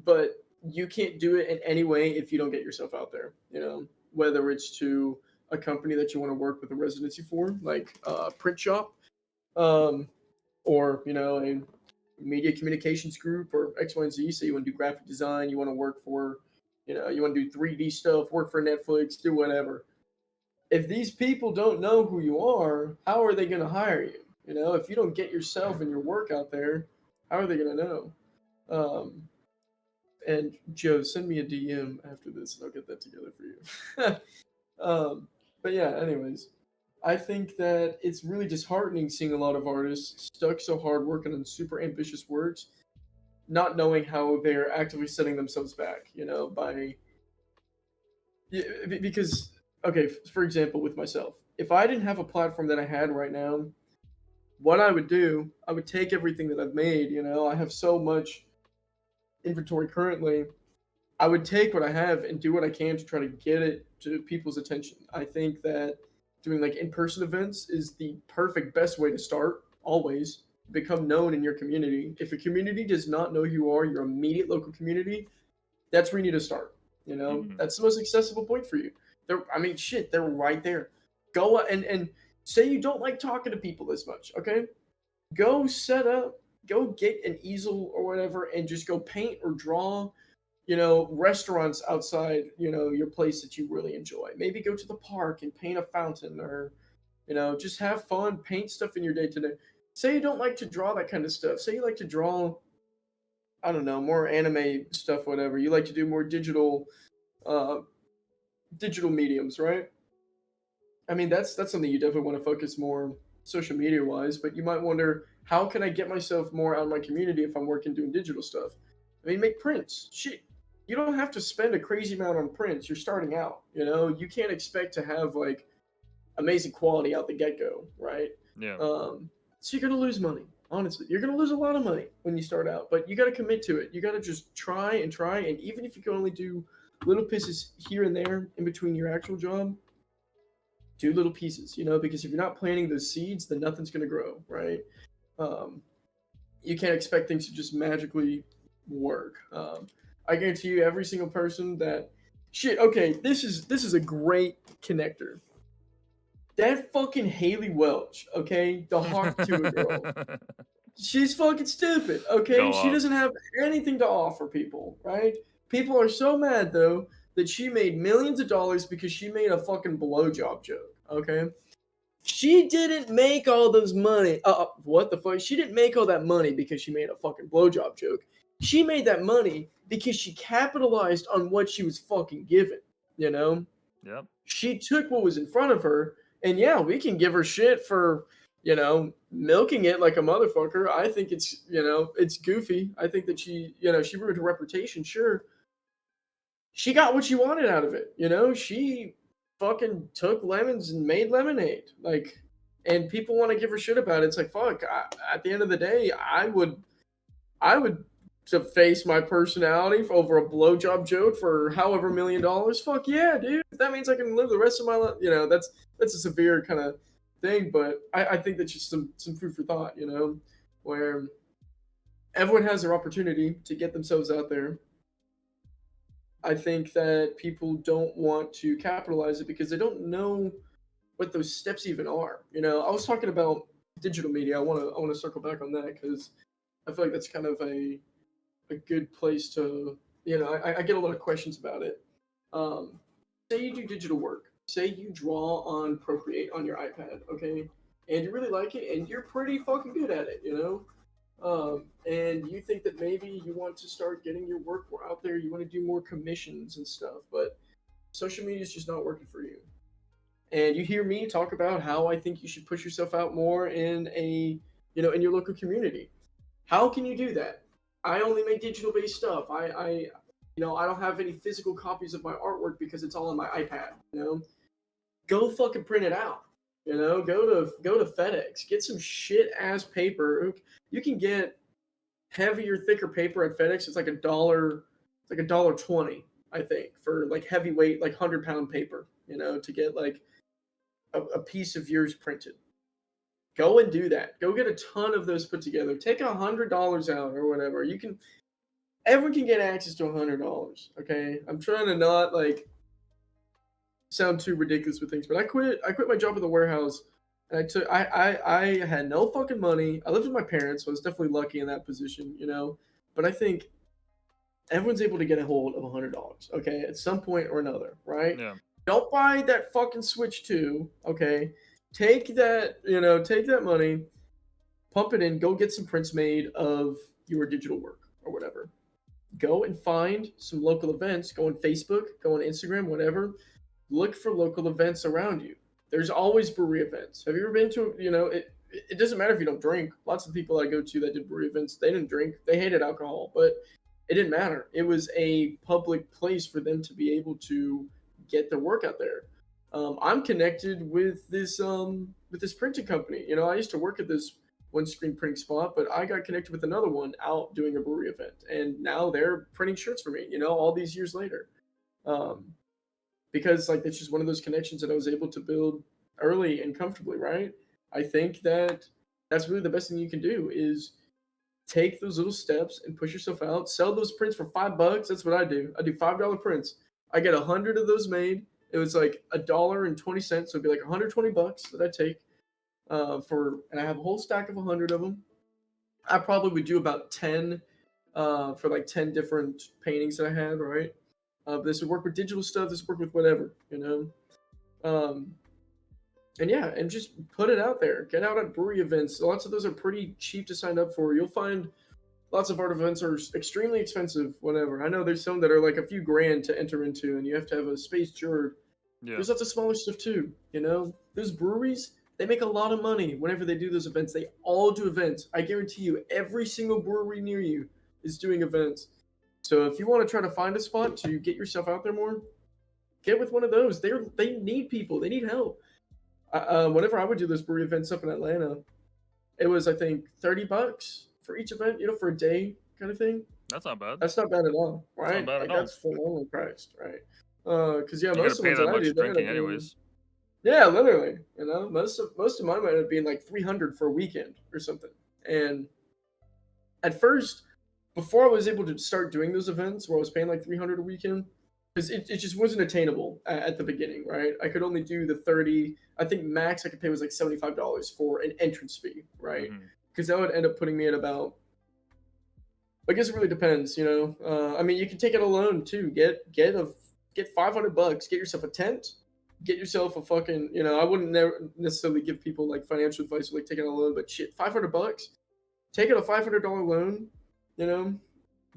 but you can't do it in any way if you don't get yourself out there. Whether it's to a company that you want to work with a residency for, like a print shop, um, or a media communications group or X, Y, and Z. So you want to do graphic design, you want to work for, you want to do 3D stuff, work for Netflix, do whatever. If these people don't know who you are, how are they going to hire you? If you don't get yourself and your work out there, how are they going to know? Um, and Joe, send me a DM after this, and I'll get that together for you. But yeah, anyways, I think that it's really disheartening seeing a lot of artists stuck so hard working on super ambitious works, not knowing how they're actively setting themselves back. By yeah, because okay, for example, with myself, if I didn't have a platform that I had right now, what I would do, I would take everything that I've made. I have so much inventory currently. I would take what I have and do what I can to try to get it to people's attention. I think that doing like in-person events is the perfect best way to start always. Become known in your community. If a community does not know who you are, your immediate local community, that's where you need to start. Mm-hmm. That's the most accessible point for you. I mean, shit, they're right there. Go and say you don't like talking to people as much. Okay, go set up, go get an easel or whatever, and just go paint or draw. Restaurants outside, your place that you really enjoy. Maybe go to the park and paint a fountain, or just have fun, paint stuff in your day to day. Say you don't like to draw that kind of stuff. Say you like to draw, I don't know, more anime stuff, whatever. You like to do more uh, digital mediums, right? I mean, that's something you definitely want to focus more social media wise, but you might wonder how can I get myself more out of my community if I'm working doing digital stuff? I mean, make prints. Shit, you don't have to spend a crazy amount on prints. You're starting out. You can't expect to have like amazing quality out the get go, right? Yeah. So you're gonna lose money. Honestly, you're gonna lose a lot of money when you start out, but you got to commit to it. You got to just try, and even if you can only do little pieces here and there in between your actual job, do little pieces. Because if you're not planting those seeds, then nothing's gonna grow, right? Um, you can't expect things to just magically work. I guarantee you, every single person that shit. Okay, this is a great connector. That fucking Haley Welch, okay, the Hawk Tuah girl. She's fucking stupid, okay? Go She off. doesn't have anything to offer people, right? People are so mad though that she made millions of dollars because she made a fucking blowjob joke, okay? She didn't make all those money. What the fuck? She didn't make all that money because she made a fucking blowjob joke. She made that money because she capitalized on what she was fucking given, you know? Yep. She took what was in front of her, and yeah, we can give her shit for, milking it like a motherfucker. I think it's goofy. I think that she ruined her reputation, sure. She got what she wanted out of it. She fucking took lemons and made lemonade. Like, and people want to give her shit about it. It's like, fuck, at the end of the day, I would to face my personality for over a blowjob joke for however $1 million. Fuck yeah, dude. If that means I can live the rest of my life, that's a severe kind of thing. But I think that's just some food for thought, where everyone has their opportunity to get themselves out there. I think that people don't want to capitalize it because they don't know what those steps even are. I was talking about digital media. I want to circle back on that because I feel like that's kind of a good place to, I get a lot of questions about it. Say you do digital work, say you draw on Procreate on your iPad, okay, and you really like it and you're pretty fucking good at it. And you think that maybe you want to start getting your work more out there, you want to do more commissions and stuff, but social media is just not working for you. And you hear me talk about how I think you should push yourself out more in your local community. How can you do that? I only make digital based stuff. I don't have any physical copies of my artwork because it's all on my iPad. Go fucking print it out. Go to FedEx. Get some shit ass paper. You can get heavier, thicker paper at FedEx. It's like a dollar. It's like $1.20, I think, for like heavyweight, like 100-pound paper. To get like a piece of yours printed. Go and do that. Go get a ton of those put together. Take $100 out or whatever. Everyone can get access to $100. Okay, I'm trying to not like sound too ridiculous with things, but I quit my job at the warehouse, and I had no fucking money. I lived with my parents, so I was definitely lucky in that position. But I think everyone's able to get a hold of $100. Okay, at some point or another, right? Yeah. Don't buy that fucking Switch 2. Okay, take that money, pump it in, go get some prints made of your digital work or whatever. Go and find some local events. Go on Facebook, go on Instagram, whatever. Look for local events around you. There's always brewery events. Have you ever been to, it doesn't matter if you don't drink. Lots of people I go to that did brewery events, they didn't drink. They hated alcohol, but it didn't matter. It was a public place for them to be able to get their work out there. I'm connected with this printing company. I used to work at this one screen printing spot, but I got connected with another one out doing a brewery event, and now they're printing shirts for me. All these years later, um, because like it's just one of those connections that I was able to build early and comfortably. Right? I think that that's really the best thing you can do is take those little steps and push yourself out. Sell those prints for $5. That's what I do. I do $5 prints. I get 100 of those made. It was like $1.20, so it'd be like $120 that I take and I have a whole stack of 100 of them. I probably would do about 10 for like 10 different paintings that I had, right? This would work with digital stuff. This would work with whatever. Um, and yeah, and just put it out there. Get out at brewery events. Lots of those are pretty cheap to sign up for. You'll find lots of art events are extremely expensive. Whatever. I know there's some that are like a few grand to enter into, and you have to have a space juror. Yeah. There's lots of smaller stuff too. Those breweries, they make a lot of money whenever they do those events. They all do events. I guarantee you, every single brewery near you is doing events. So if you want to try to find a spot to get yourself out there more, get with one of those. They need people. They need help. Whenever I would do those brewery events up in Atlanta, it was I think $30 for each event. For a day kind of thing. That's not bad. That's not bad at all, That's not right? bad at Like all. that's phenomenally priced, right? Because yeah, You got most to of the pay ones that that I much do, they end drinking, up being anyways. yeah, literally. Most of mine might have been like 300 for a weekend or something. And at first, before I was able to start doing those events where I was paying like 300 a weekend, because it just wasn't attainable at the beginning, right? I could only do the 30. I think max I could pay was like $75 for an entrance fee, right? Hmm. Because that would end up putting me at about. I guess it really depends, I mean, you can take it a loan too. Get $500. Get yourself a tent. Get yourself a fucking. I wouldn't never necessarily give people like financial advice for like taking a loan, but shit, $500. Take out a $500 loan. You know,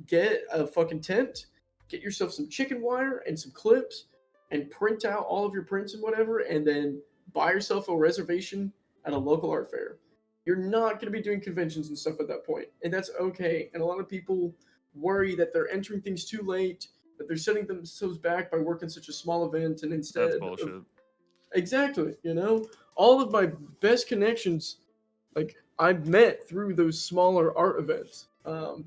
get a fucking tent. Get yourself some chicken wire and some clips, and print out all of your prints and whatever, and then buy yourself a reservation at a local art fair. You're not going to be doing conventions and stuff at that point, and that's okay. And a lot of people worry that they're entering things too late, that they're setting themselves back by working such a small event, and That's instead of bullshit. exactly, all of my best connections, like I've met through those smaller art events.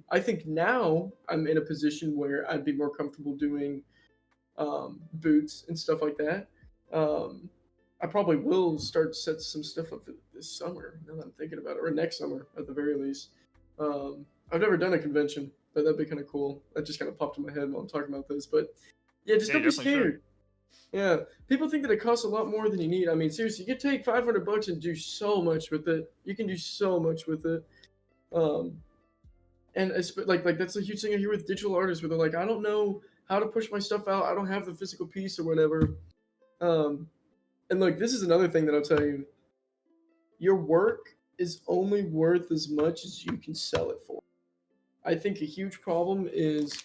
I think now I'm in a position where I'd be more comfortable doing boots and stuff like that. Um, I probably will start to set some stuff up this summer. Now that I'm thinking about it, or next summer at the very least. I've never done a convention, but that'd be kind of cool. That just kind of popped in my head while I'm talking about this. But yeah, just Yeah, you don't be definitely should. scared. Yeah, people think that it costs a lot more than you need. I mean, seriously, you could take $500 and do so much with it. You can do so much with it. Um, and it's like that's a huge thing I hear with digital artists, where they're like, I don't know how to push my stuff out. I don't have the physical piece or whatever. Um, and like this is another thing that I'll tell you: your work is only worth as much as you can sell it for. I think a huge problem is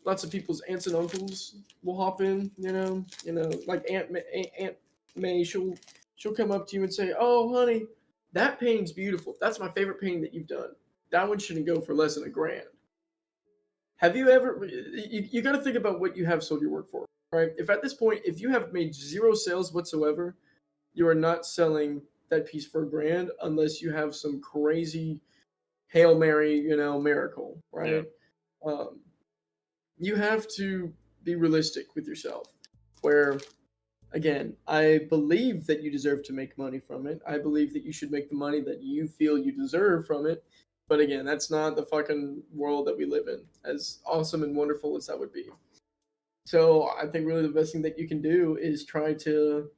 lots of people's aunts and uncles will hop in. Like Aunt May, she'll come up to you and say, "Oh, honey, that painting's beautiful. That's my favorite painting that you've done. That one shouldn't go for less than $1,000." Have you ever? You got to think about what you have sold your work for, right? If at this point, if you have made zero sales whatsoever, you are not selling that piece for $1,000 unless you have some crazy Hail Mary, miracle, Yeah. right? Um, you have to be realistic with yourself. Where, again, I believe that you deserve to make money from it. I believe that you should make the money that you feel you deserve from it. But again, that's not the fucking world that we live in, as awesome and wonderful as that would be. So I think really the best thing that you can do is try to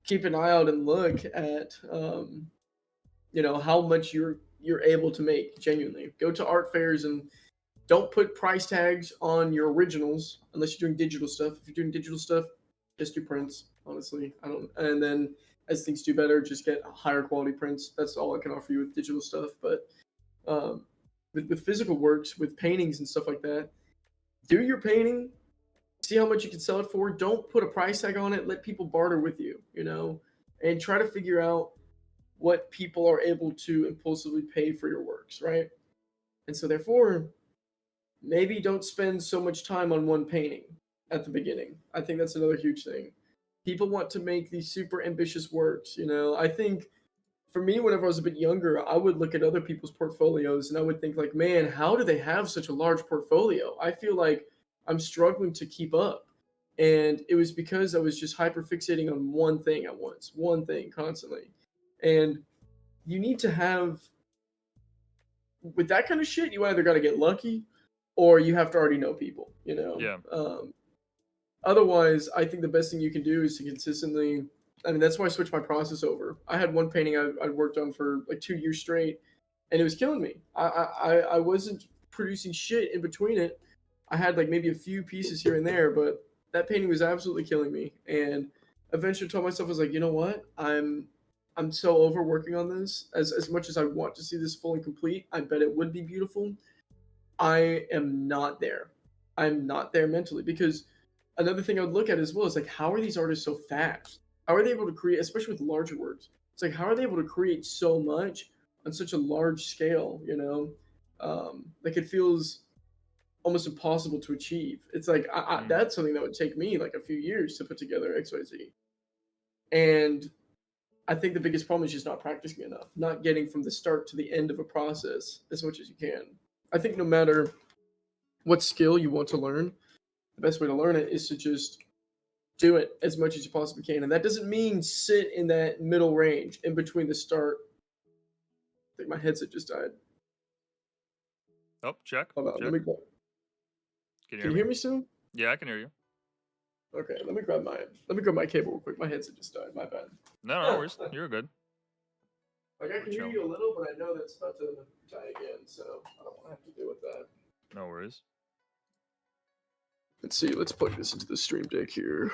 keep an eye out and look at how much you're able to make genuinely. Go to art fairs and don't put price tags on your originals unless you're doing digital stuff. If you're doing digital stuff, just do prints. Honestly, I don't. And then as things do better, just get higher quality prints. That's all I can offer you with digital stuff. But um, with physical works, with paintings and stuff like that, do your painting. See how much you can sell it for. Don't put a price tag on it. Let people barter with you. And try to figure out what people are able to impulsively pay for your works, right? And so therefore, maybe don't spend so much time on one painting at the beginning. I think that's another huge thing. People want to make these super ambitious works. I think for me, whenever I was a bit younger, I would look at other people's portfolios and I would think like, man, how do they have such a large portfolio? I feel like I'm struggling to keep up. And it was because I was just hyper fixating on one thing at once, one thing constantly. And you need to have with that kind of shit, you either got to get lucky or you have to already know people, Yeah. Otherwise, I think the best thing you can do is to consistently. I mean, that's why I switched my process over. I had one painting I'd worked on for like 2 years straight, and it was killing me. I wasn't producing shit in between it. I had like maybe a few pieces here and there, but that painting was absolutely killing me. And eventually, told myself, I was like, you know what? I'm so over working on this. As much as I want to see this full and complete, I bet it would be beautiful. I am not there. I'm not there mentally because another thing I would look at as well is like, how are these artists so fast? How are they able to create, especially with larger works? It's like, how are they able to create so much on such a large scale? Like it feels almost impossible to achieve. It's like Mm. that's something that would take me like a few years to put together XYZ. And I think the biggest problem is just not practicing enough, not getting from the start to the end of a process as much as you can. I think no matter what skill you want to learn, the best way to learn it is to just do it as much as you possibly can. And that doesn't mean sit in that middle range in between the start. I think my headset just died. Oh, check, Hold on, let check. me go. Can you Can hear you me? hear me still? Yeah, I can hear you. Okay, let me grab my cable real quick. My headset just died. My bad. No, no worries. You're good. Like I We're can hear chilling. you a little, but I know that's about to die again, so I don't want to have to deal with that. No worries. Let's see. Let's plug this into the stream deck here.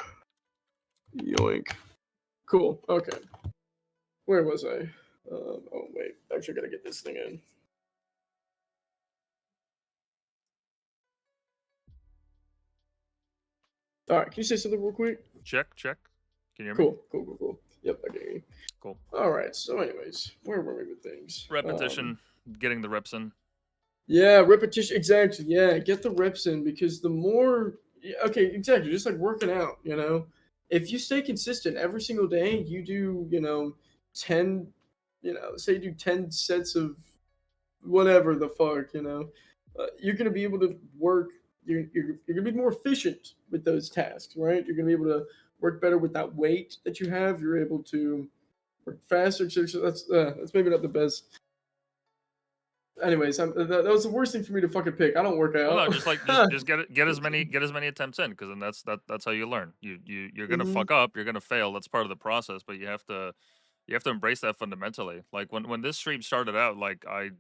Yoink. Cool. Okay. Where was I? Oh wait. Actually, I gotta get this thing in. All right. Can you say something real quick? Check, check. Can you hear me? Cool. Yep, I get you. Cool. All right. So, anyways, where were we with things? Repetition, getting the reps in. Yeah, repetition. Exactly. Yeah, get the reps in because the more. Yeah, okay, exactly. Just like working out, if you stay consistent every single day, you do, 10, say you do 10 sets of whatever the fuck, you're gonna be able to work. You're gonna be more efficient with those tasks, right? You're gonna be able to work better with that weight that you have. You're able to work faster. So that's maybe not the best. Anyways, that was the worst thing for me to fucking pick. I don't work Well, no, out. just like just get as many attempts in, because then that's how you learn. You're gonna Hmm. fuck up, you're gonna fail. That's part of the process, but you have to embrace that fundamentally. Like when this stream started out, like I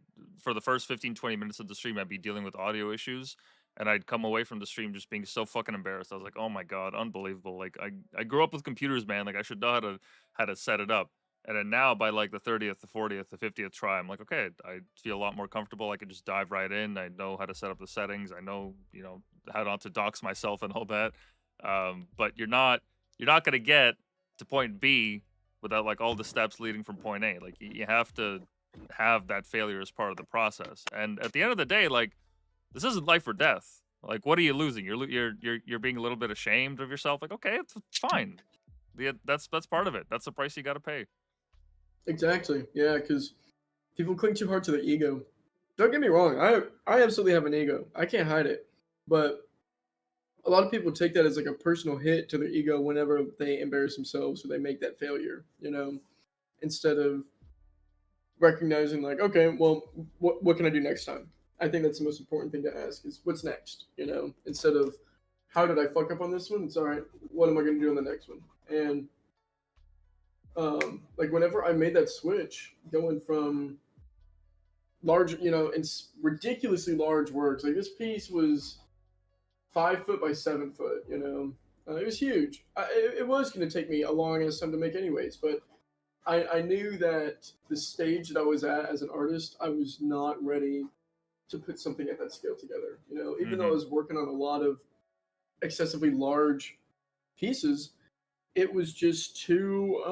for the first 15-20 minutes of the stream, I'd be dealing with audio issues, and I'd come away from the stream just being so fucking embarrassed. I was like, oh my god, unbelievable. Like I grew up with computers, man. Like I should know how to set it up. And then now by like the 30th, the 40th, the 50th try, I'm like, okay, I feel a lot more comfortable. I can just dive right in. I know how to set up the settings. I know, how not to dox myself and all that. But you're not gonna get to point B without like all the steps leading from point A. Like you have to have that failure as part of the process. And at the end of the day, like this isn't life or death. Like what are you losing? You're being a little bit ashamed of yourself. Like okay, it's fine. That's part of it. That's the price you got to pay. Exactly. Yeah, because people cling too hard to their ego. Don't get me wrong. I absolutely have an ego. I can't hide it. But a lot of people take that as like a personal hit to their ego whenever they embarrass themselves or they make that failure. Instead of recognizing like, okay, well, what can I do next time? I think that's the most important thing to ask is what's next. Instead of how did I fuck up on this one? It's all right. What am I going to do on the next one? And like whenever I made that switch, going from large, in ridiculously large works, like this piece was 5 foot by 7 foot. It was huge. It was going to take me a long ass time to make, anyways. But I knew that the stage that I was at as an artist, I was not ready to put something at that scale together. Even though I Mm-hmm. was working on a lot of excessively large pieces, it was just too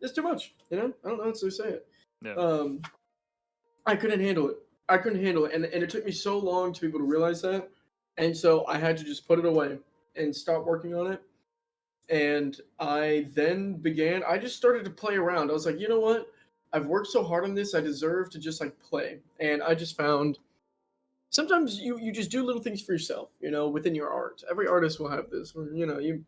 it's too much. I don't know how to say it. Yeah. Um, I couldn't handle it. I couldn't handle it, and it took me so long to be able to realize that, and so I had to just put it away and stop working on it. And I then began. I just started to play around. I was like, you know what? I've worked so hard on this. I deserve to just like play. And I just found sometimes you just do little things for yourself. Within your art. Every artist will have this. Where, you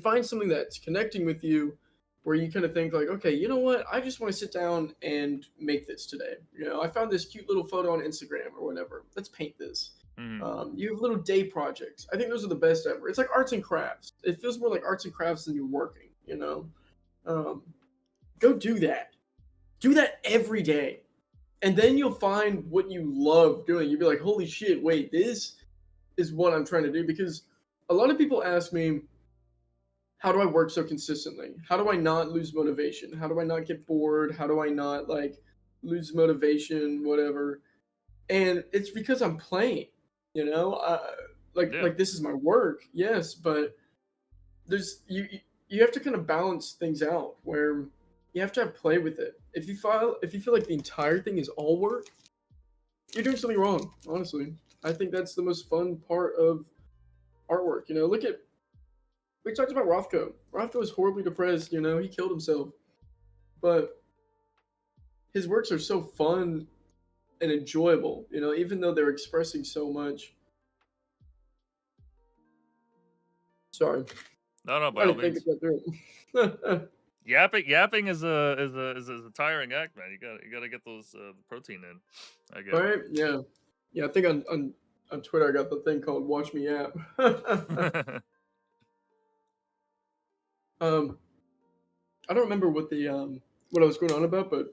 find something that's connecting with you where you kind of think like, okay, you know what, I just want to sit down and make this today. I found this cute little photo on Instagram or whatever, let's paint this. Mm-hmm. You have little day projects. I think those are the best ever. It's like arts and crafts. It feels more like arts and crafts than you're working. um, Go do that every day, and then you'll find what you love doing. You'll be like, holy shit, wait, this is what I'm trying to do. Because a lot of people ask me, how do I work so consistently? How do I not lose motivation? How do I not get bored? How do I not like lose motivation, whatever? And it's because I'm playing, you know? Yeah. like this is my work, yes, but there's you have to kind of balance things out where you have to have play with it. If you feel like the entire thing is all work, you're doing something wrong. Honestly, I think that's the most fun part of artwork. Look at we talked about Rothko. Rothko was horribly depressed. He killed himself, but his works are so fun and enjoyable. Even though they're expressing so much. Sorry, No, no, by I all didn't think means. of that through. Yapping is a tiring act, man. You gotta get those protein in. I get Right? Yeah. Yeah, I think on Twitter I got the thing called "Watch Me App." it. um, I don't remember what I was going on about, but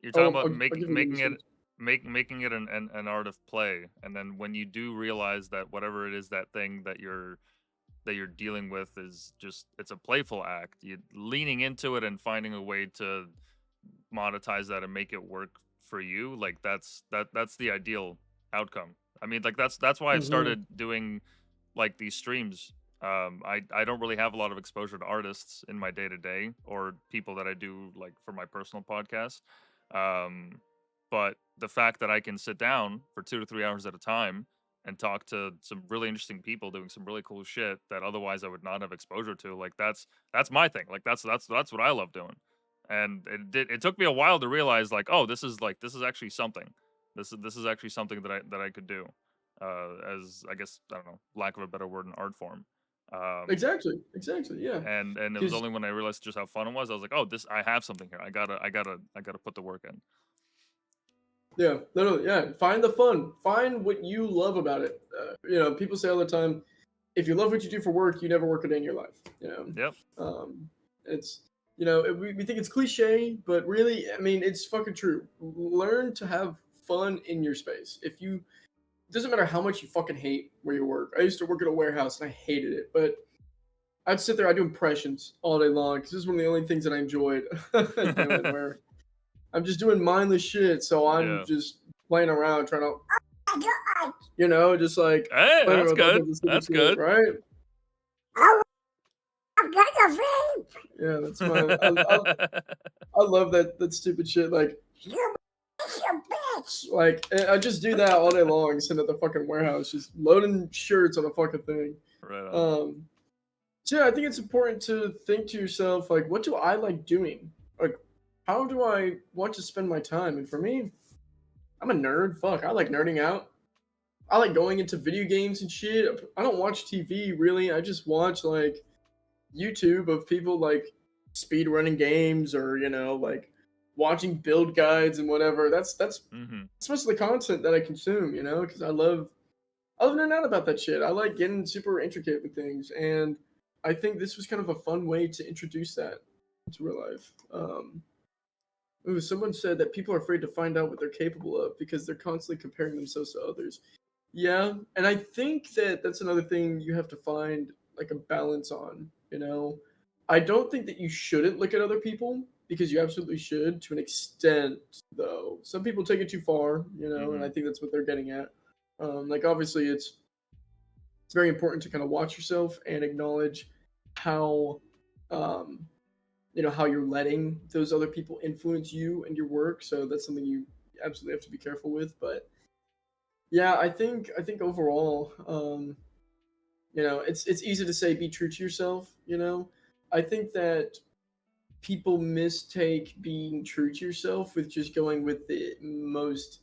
You're talking about I'll give you an making it instance. making it an art of play, and then when you do realize that whatever it is, that thing that you're dealing with is just, it's a playful act. You leaning into it and finding a way to monetize that and make it work for you, like that's the ideal outcome. I mean, like that's why I've Hmm. started doing like these streams. I don't really have a lot of exposure to artists in my day to day or people that I do like for my personal podcast. Um, but the fact that I can sit down for 2 to 3 hours at a time and talk to some really interesting people doing some really cool shit that otherwise I would not have exposure to, like that's my thing. Like that's what I love doing. And it took me a while to realize, like, oh, this is actually something. This is actually something that I could do, as, I guess, I don't know, lack of a better word, an art form. Um, Exactly. Exactly. Yeah. and it was Because only when I realized just how fun it was, I was like, oh, this, I have something here. I gotta put the work in. yeah, literally, yeah. Find the fun. Find what you love about it. People say all the time, if you love what you do for work, you never work a day in your life. Yep. It's we think it's cliche, but really, I mean, it's fucking true. Learn to have fun in your space. If you It doesn't matter how much you fucking hate where you work. I used to work at a warehouse and I hated it, but I'd sit there, I'd do impressions all day long because this is one of the only things that I enjoyed doing. Where I'm just doing mindless shit, so I'm Yeah. just playing around trying to, just like Hey, playing that's around with all good. kinds of stupid That's shit, good. right? I'm gonna vape. Yeah, that's I love that stupid shit. Like, you bitch. Like, I just do that all day long, sitting at the fucking warehouse, just loading shirts on a fucking thing. Right on. Um, so yeah, I think it's important to think to yourself, like, what do I like doing? Like, how do I want to spend my time? And for me, I'm a nerd. Fuck, I like nerding out. I like going into video games and shit. I don't watch TV really. I just watch like YouTube of people like speed running games or like watching build guides and whatever. Mm-hmm. That's most of the content that I consume. Because I love nerding out about that shit. I like getting super intricate with things, and I think this was kind of a fun way to introduce that to real life. Ooh, someone said that people are afraid to find out what they're capable of because they're constantly comparing themselves to others. Yeah, and I think that that's another thing you have to find like a balance on. I don't think that you shouldn't look at other people because you absolutely should to an extent, though. Some people take it too far, and Mm-hmm. I think that's what they're getting at. Like obviously, it's very important to kind of watch yourself and acknowledge how um, how you're letting those other people influence you and your work. So that's something you absolutely have to be careful with. But yeah, I think overall, it's easy to say be true to yourself. I think that people mistake being true to yourself with just going with the most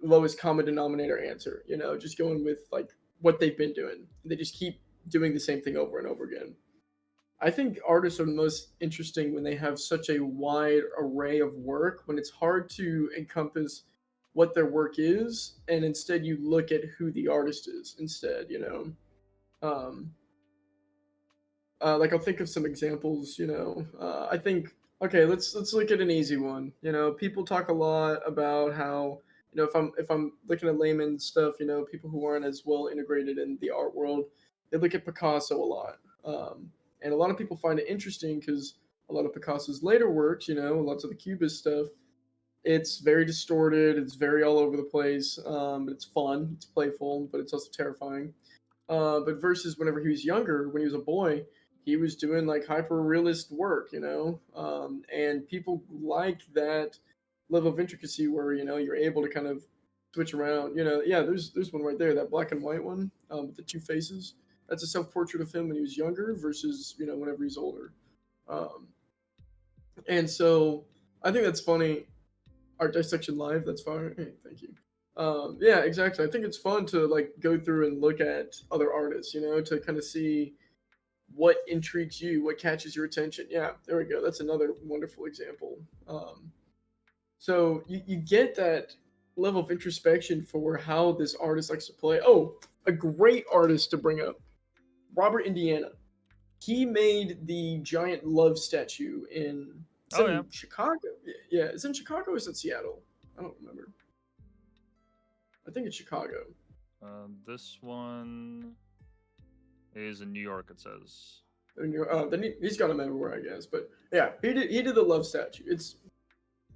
lowest common denominator answer. Just going with like what they've been doing. They just keep doing the same thing over and over again. I think artists are most interesting when they have such a wide array of work, when it's hard to encompass what their work is, and instead you look at who the artist is instead. Um, like I'll think of some examples. I think okay, let's look at an easy one. People talk a lot about how if I'm looking at layman stuff, people who aren't as well integrated in the art world, they look at Picasso a lot, and a lot of people find it interesting because a lot of Picasso's later works, lots of the Cubist stuff, It's very distorted. It's very all over the place. But it's fun. It's playful, but it's also terrifying. But versus whenever he was younger, when he was a boy, he was doing like hyper realist work, and people like that level of intricacy where you're able to kind of switch around. Yeah, there's one right there, that black and white one with the two faces. That's a self portrait of him when he was younger versus whenever he's older. Um, and so I think that's funny. Art dissection live. That's fine. Hey, thank you. Yeah, exactly. I think it's fun to like go through and look at other artists, to kind of see what intrigues you, what catches your attention. Yeah, there we go. That's another wonderful example. So you get that level of introspection for how this artist likes to play. Oh, a great artist to bring up, Robert Indiana. He made the giant love statue in. It's Oh yeah. in Chicago. Yeah, it's in Chicago. Or is it Seattle? I don't remember. I think it's Chicago. This one is in New York. It says. Then he's got them everywhere, I guess. But yeah, he did the love statue. It's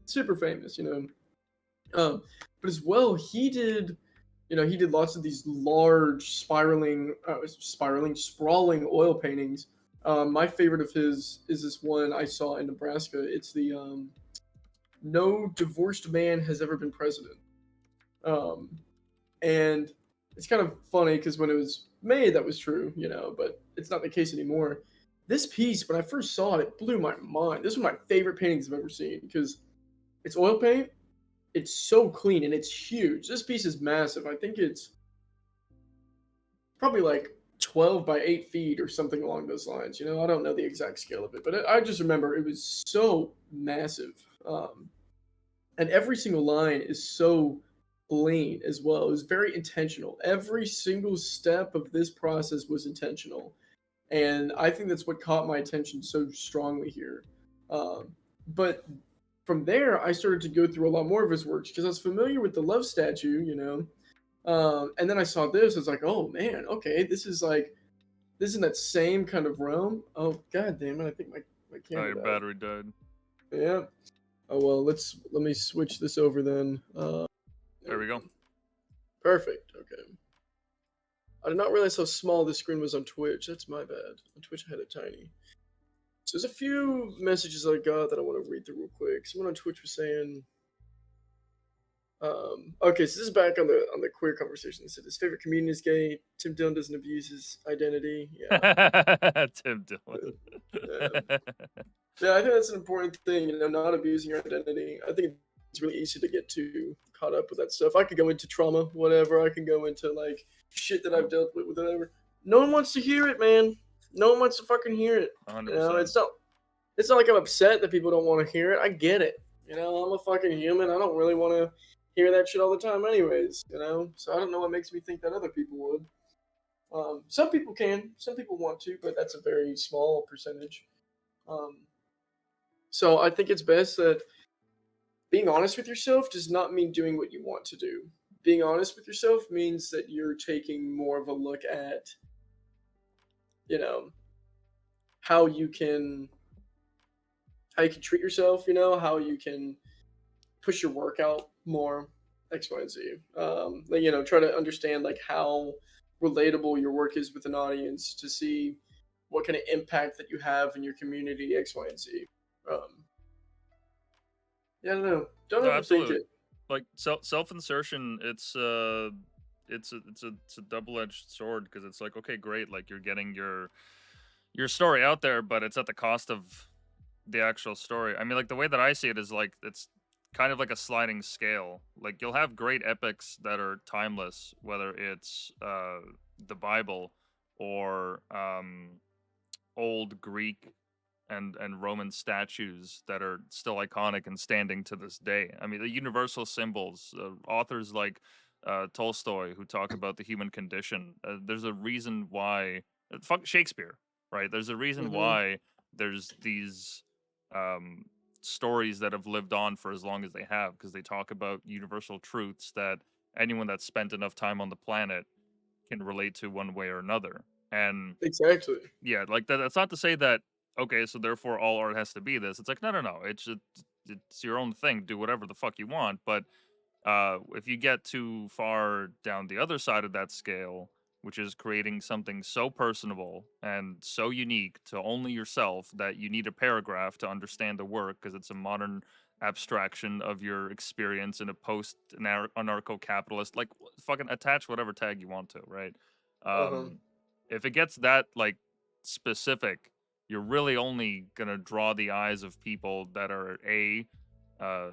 super famous. But as well, he did lots of these large sprawling oil paintings. My favorite of his is this one I saw in Nebraska. It's the "No divorced man has ever been president," um, and it's kind of funny because when it was made, that was true, but it's not the case anymore. This piece, when I first saw it, it blew my mind. This is one of my favorite paintings I've ever seen because it's oil paint. It's so clean and it's huge. This piece is massive. I think it's probably like 12 by 8 feet or something along those lines. I don't know the exact scale of it, but I just remember it was so massive. And every single line is so clean as well. It was very intentional. Every single step of this process was intentional. And I think that's what caught my attention so strongly here. But from there, I started to go through a lot more of his works because I was familiar with the love statue, and then I saw this. I was like, oh man, okay, this is in that same kind of realm. Oh god damn it! I think my Oh, camera your died. battery died. Yeah. Oh well, let me switch this over then. There There we we go. go. Perfect. Okay. I did not realize how small this screen was on Twitch. That's my bad. On Twitch, I had it tiny. So there's a few messages I got that I want to read through real quick. Someone on Twitch was saying, okay, so this is back on the queer conversation. They said his favorite comedian is gay. Tim Dillon doesn't abuse his identity. Yeah, Tim Dillon. yeah, yeah. I think that's an important thing. Not abusing your identity. I think it's really easy to get too caught up with that stuff. I could go into trauma, whatever. I can go into like shit that I've dealt with, whatever. No one wants to hear it, man. No one wants to fucking hear it. 100%. It's not like I'm upset that people don't want to hear it. I get it. I'm a fucking human. I don't really want to hear that shit all the time, anyways. So I don't know what makes me think that other people would. Some people can. Some people want to, but that's a very small percentage. Um, so I think it's best that being honest with yourself does not mean doing what you want to do. Being honest with yourself means that you're taking more of a look at, you know, how you can treat yourself. How you can push your work out more, X, Y, and Z. Try to understand like how relatable your work is with an audience to see what kind of impact that you have in your community, X, Y, and Z. Um, yeah, I don't know. Don't No, overthink absolutely. it. Like self insertion, it's a double edged sword because it's like, okay, great, like you're getting your story out there, but it's at the cost of the actual story. I mean, like the way that I see it is like it's kind of like a sliding scale. Like you'll have great epics that are timeless, whether it's the Bible or old Greek and Roman statues that are still iconic and standing to this day. I mean, the universal symbols, authors like Tolstoy who talk about the human condition. There's a reason why fuck Shakespeare, right? There's a reason Hmm. why there's these um, stories that have lived on for as long as they have because they talk about universal truths that anyone that's spent enough time on the planet can relate to one way or another. And Exactly. yeah, like that's not to say that okay, so therefore all art has to be this. It's like no, no, no. It's just it's your own thing. Do whatever the fuck you want. But if you get too far down the other side of that scale, which is creating something so personable and so unique to only yourself that you need a paragraph to understand the work because it's a modern abstraction of your experience in a post anarcho capitalist, like fucking attach whatever tag you want to, right? Uh-huh. If it gets that like specific, you're really only gonna draw the eyes of people that are uh,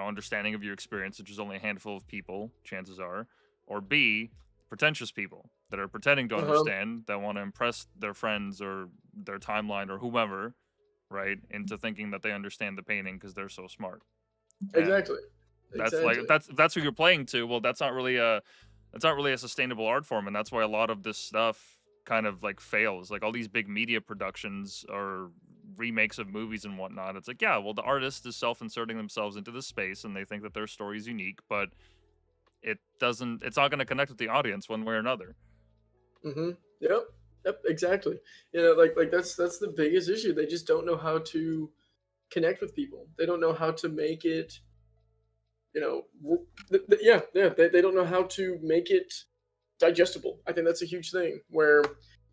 understanding of your experience, which is only a handful of people, chances are, or B, pretentious people that are pretending to Uh-huh. understand, that want to impress their friends or their timeline or whomever, right, into thinking that they understand the painting because they're so smart. And Exactly. that's like Exactly. that's who you're playing to. Well, that's not really a sustainable art form, and that's why a lot of this stuff kind of like fails. Like all these big media productions or remakes of movies and whatnot. It's like, yeah, well, the artist is self-inserting themselves into the space, and they think that their story is unique, but it doesn't. It's not going to connect with the audience one way or another. Mm-hmm. Yep. Yep. Exactly. Like that's the biggest issue. They just don't know how to connect with people. They don't know how to make it. Yeah. They don't know how to make it digestible. I think that's a huge thing where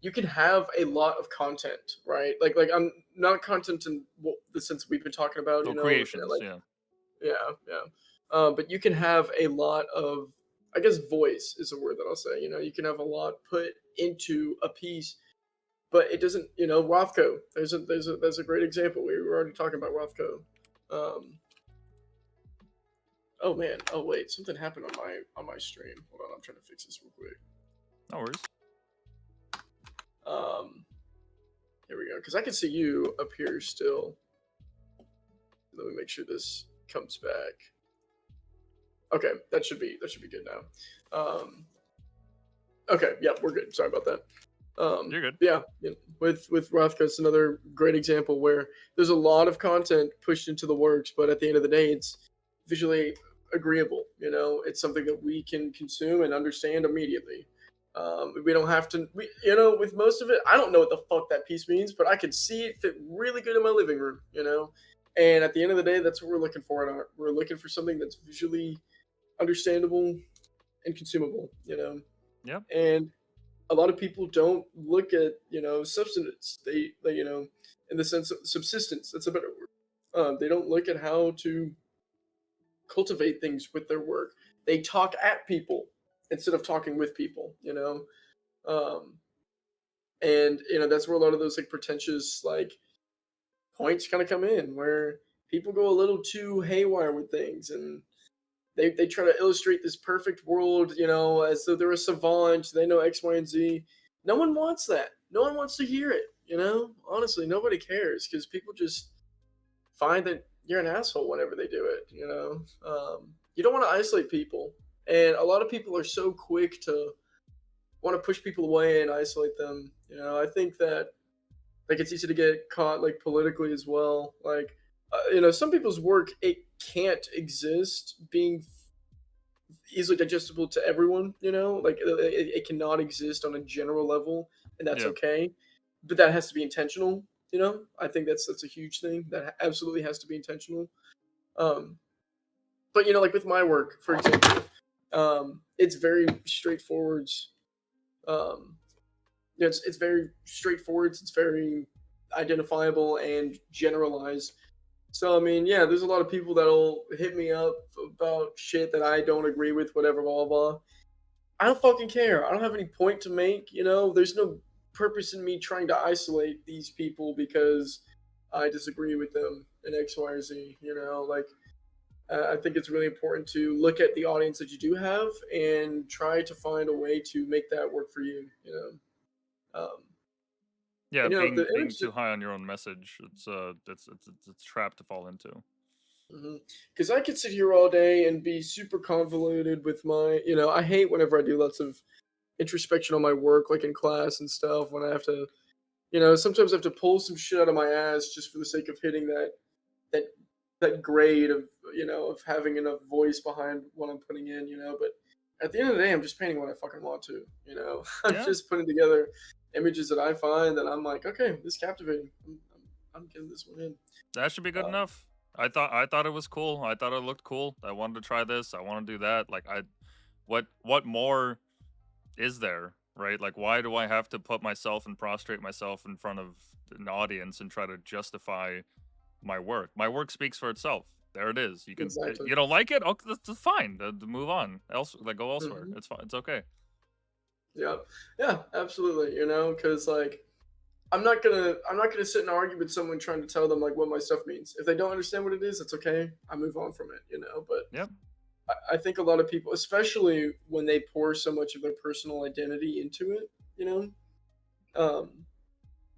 you can have a lot of content, right? Like I'm not content in the sense we've been talking about. So Looking at creations, like yeah, yeah. But you can have a lot of, I guess, voice is a word that I'll say. You can have a lot put into a piece, but it doesn't. Rothko. There's a great example. We were already talking about Rothko. Um, oh man. Oh wait, something happened on my stream. Hold on, I'm trying to fix this real quick. no worries. Um, Here we go. Because I can see you up here still. Let me make sure this comes back. Okay, that should be good now. Okay, yeah, we're good. Sorry about that. You're good. Yeah, with Rothko, it's another great example where there's a lot of content pushed into the works, but at the end of the day, it's visually agreeable. It's something that we can consume and understand immediately. We don't have to. With most of it, I don't know what the fuck that piece means, but I could see it fit really good in my living room. And at the end of the day, that's what we're looking for in art. We're looking for something that's visually understandable and consumable. Yep. And a lot of people don't look at substance. They in the sense of subsistence. That's a better word. They don't look at how to cultivate things with their work. They talk at people instead of talking with people. Um, and that's where a lot of those like pretentious like points kind of come in, where people go a little too haywire with things, and they try to illustrate this perfect world, as though they're a savant. They know X, Y, and Z. No one wants that. No one wants to hear it. Honestly, nobody cares because people just find that you're an asshole whenever they do it. You don't want to isolate people, and a lot of people are so quick to want to push people away and isolate them. I think that like it's easy to get caught like politically as well. Like, some people's work it can't exist being easily digestible to everyone. Like it cannot exist on a general level, and that's Yeah. okay. But that has to be intentional. I think that's a huge thing that absolutely has to be intentional. Um, but like with my work, for example, it's very straightforward. Um, it's very straightforward. It's very identifiable and generalized. So I mean, yeah, there's a lot of people that'll hit me up about shit that I don't agree with, whatever, blah blah. I don't fucking care. I don't have any point to make. There's no purpose in me trying to isolate these people because I disagree with them in X, Y, or Z. Like I think it's really important to look at the audience that you do have and try to find a way to make that work for you. Yeah, And being the being image too high on your own message, it's a trap to fall into. because I could sit here all day and be super convoluted with my, I hate whenever I do lots of introspection on my work, like in class and stuff, when I have to, sometimes I have to pull some shit out of my ass just for the sake of hitting that, that grade of, of having enough voice behind what I'm putting in, but at the end of the day, I'm just painting what I fucking want to, I'm Yeah, just putting together images that I find that I'm like, okay, this is captivating. I'm getting this one in. that should be good Um, enough. I thought it was cool. I thought it looked cool. I wanted to try this. I want to do that. Like what more is there, right? Like why do I have to put myself and prostrate myself in front of an audience and try to justify my work? My work speaks for itself. There it is. You can Exactly. you don't like it? Okay, that's fine. Move on. Like go elsewhere. Hmm. It's fine. It's okay. Yeah, yeah, absolutely. Because like I'm not gonna sit and argue with someone trying to tell them like what my stuff means. If they don't understand what it is, it's okay. I move on from it. But Yep. I think a lot of people, especially when they pour so much of their personal identity into it, um,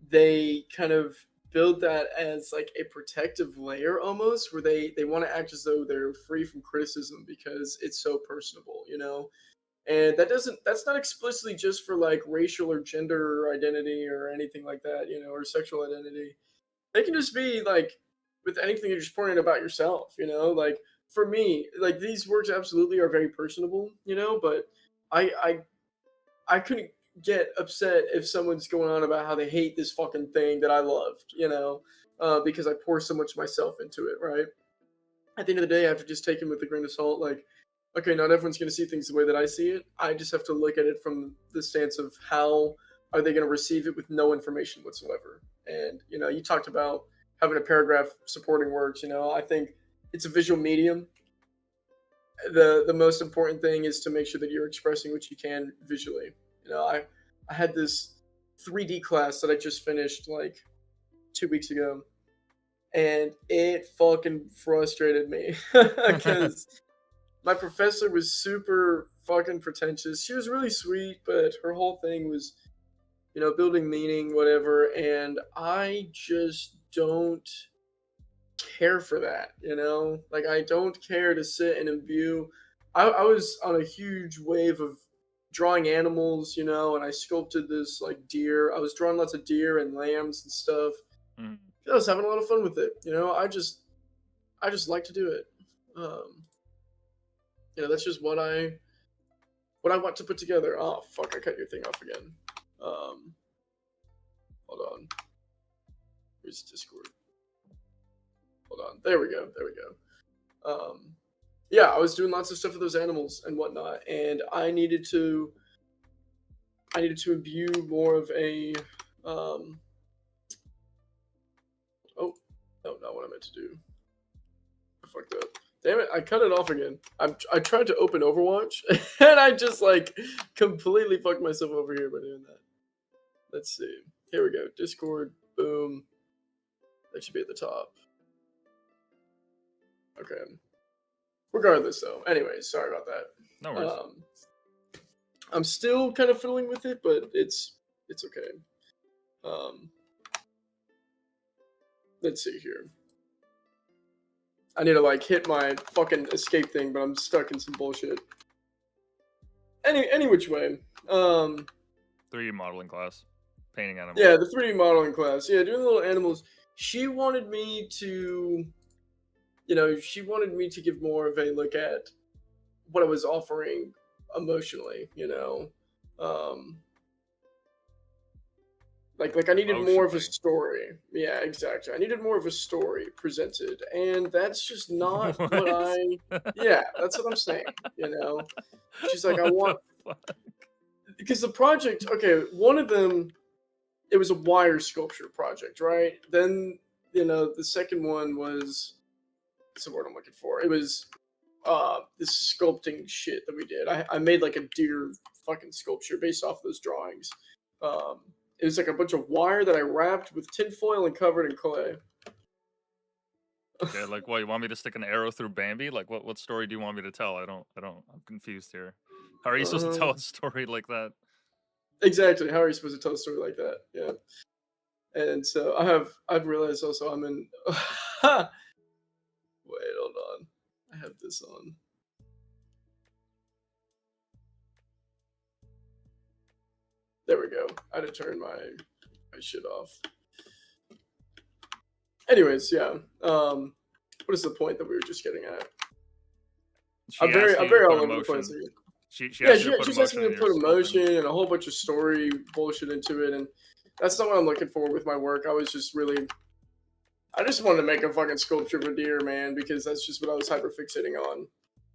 they kind of build that as like a protective layer almost, where they want to act as though they're free from criticism because it's so personable. And that's not explicitly just for like racial or gender identity or anything like that, or sexual identity. They can just be like with anything you're just pouring about yourself, like for me, like these works absolutely are very personable, but I I couldn't get upset if someone's going on about how they hate this fucking thing that I loved, because I pour so much myself into it, right? At the end of the day, I have to just take it with a grain of salt. Like, okay, not everyone's going to see things the way that I see it. I just have to look at it from the stance of how are they going to receive it with no information whatsoever. And you talked about having a paragraph supporting words. I think it's a visual medium. The most important thing is to make sure that you're expressing what you can visually. I had this 3D class that I just finished like 2 weeks ago, and it fucking frustrated me because my professor was super fucking pretentious. She was really sweet, but her whole thing was, building meaning, whatever. And I just don't care for that, Like, I don't care to sit and imbue. I was on a huge wave of drawing animals, and I sculpted this, like, deer. I was drawing lots of deer and lambs and stuff. Mm. I was having a lot of fun with it, I just like to do it. Um, that's just what I want to put together. Oh fuck! I cut your thing off again. Um, hold on. Here's Discord. Hold on. There we go. There we go. Yeah, I was doing lots of stuff with those animals and whatnot, and I needed to imbue more of a. Oh, no, not what I meant to do. I fucked up. Damn it! I cut it off again. I tried to open Overwatch, and I just like completely fucked myself over here by doing that. Let's see. Here we go. Discord. Boom. That should be at the top. Okay. Regardless, though. Anyways, sorry about No that. worries. I'm still kind of fiddling with it, but it's okay. Let's see here. I need to like hit my fucking escape thing, but I'm stuck in some bullshit. Any which way. 3D modeling class, painting animals. Yeah, the 3D modeling class. Yeah, doing little animals. She wanted me to, she wanted me to give more of a look at what I was offering emotionally. Like I needed more of a Emotionally. story. Yeah, exactly. I needed more of a story presented, and that's just not what I. Yeah, that's what I'm saying. She's like, I What want the fuck? because the project. Okay, one of them, it was a wire sculpture project, right? Then the second one was. What's the word I'm looking for? It was this sculpting shit that we did. I made like a deer fucking sculpture based off those drawings. It was like a bunch of wire that I wrapped with tinfoil and covered in clay. Okay, like what? You want me to stick an arrow through Bambi? Like what story do you want me to tell? I don't. I'm confused here. How are you supposed to tell uh, a story like that? exactly. How are you supposed to tell a story like that? Yeah. And so I've realized also I'm in. Wait, hold on. I have this on. There we go. I had to turn my shit off. Anyways, yeah. What is the point that we were just getting at? She I'm asked you to very put all over the place emotion. here. She Yeah, asked you to put she's asking emotion me in to your put sculpting. emotion and a whole bunch of story bullshit into it, and that's not what I'm looking for with my work. I was just really I just wanted to make a fucking sculpture of a deer, man, because that's just what I was hyper fixating on.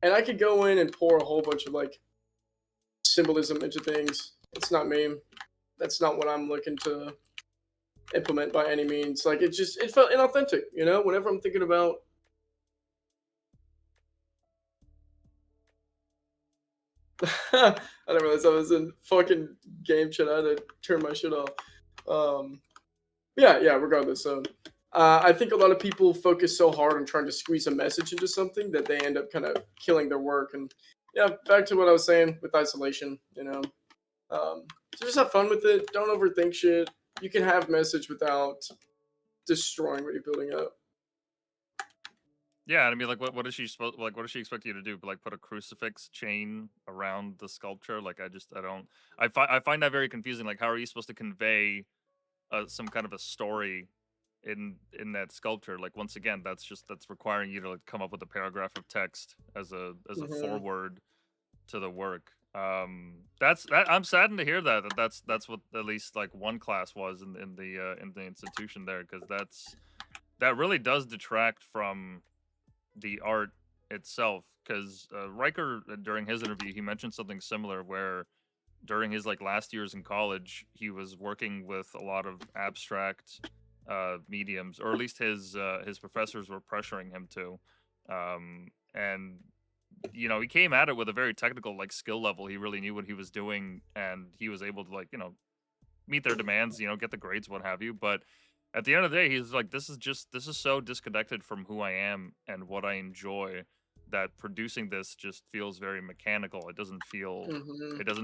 And I could go in and pour a whole bunch of like symbolism into things. It's not me. That's not what I'm looking to implement by any means. Like it felt inauthentic, you know. Whenever I'm thinking about, I didn't realize I was in fucking game chat. I had to turn my shit off. Um, yeah. Regardless, so I think a lot of people focus so hard on trying to squeeze a message into something that they end up kind of killing their work. And yeah, back to what I was saying with isolation. You know, so just have fun with it. Don't overthink shit. You can have message without destroying what you're building up. Yeah, and I mean, like, what is she supposed like? What does she expect you to do? Like, put a crucifix chain around the sculpture? Like, I don't. I find that very confusing. Like, how are you supposed to convey some kind of a story in that sculpture? Like, once again, that's requiring you to like come up with a paragraph of text as a Hmm. forward to the work. That I'm saddened to hear that's what at least like one class was in the institution there, because that really does detract from the art itself. Because Riker, during his interview, he mentioned something similar where during his like last years in college, he was working with a lot of abstract mediums, or at least his professors were pressuring him to. And he came at it with a very technical like skill level. He really knew what he was doing, and he was able to like meet their demands, get the grades, what have you. But at the end of the day, he's like, this is so disconnected from who I am and what I enjoy, that producing this just feels very mechanical. Hmm. It doesn't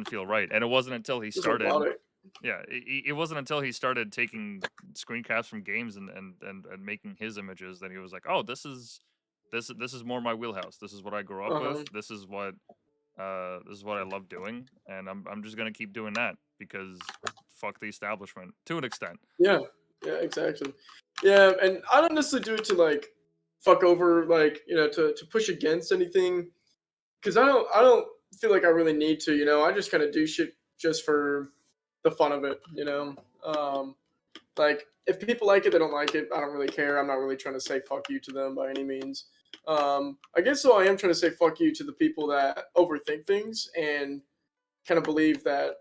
feel right. And it wasn't until he Just started, robotic. yeah, it wasn't until he started taking screencaps from games and making his images that he was like, oh, this is more my wheelhouse. This is what I grew up with. Uh-huh. This is what I love doing, and I'm just gonna keep doing that because fuck the establishment to an extent. Yeah. Yeah, exactly. Yeah, and I don't necessarily do it to like fuck over like, to push against anything cuz I don't feel like I really need to, I just kind of do shit just for the fun of it, you know. Like if people like it, they don't like it. I don't really care. I'm not really trying to say fuck you to them by any means. I guess so. I am trying to say fuck you to the people that overthink things and kind of believe that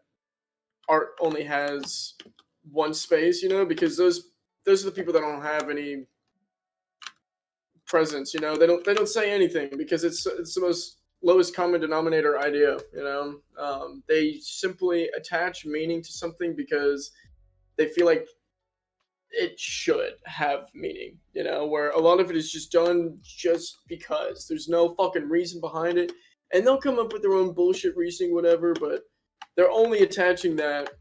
art only has one space, because those are the people that don't have any presence. They don't say anything because it's the most lowest common denominator idea. They simply attach meaning to something because they feel like it should have meaning, where a lot of it is just done just because there's no fucking reason behind it. And they'll come up with their own bullshit reasoning, whatever, but they're only attaching that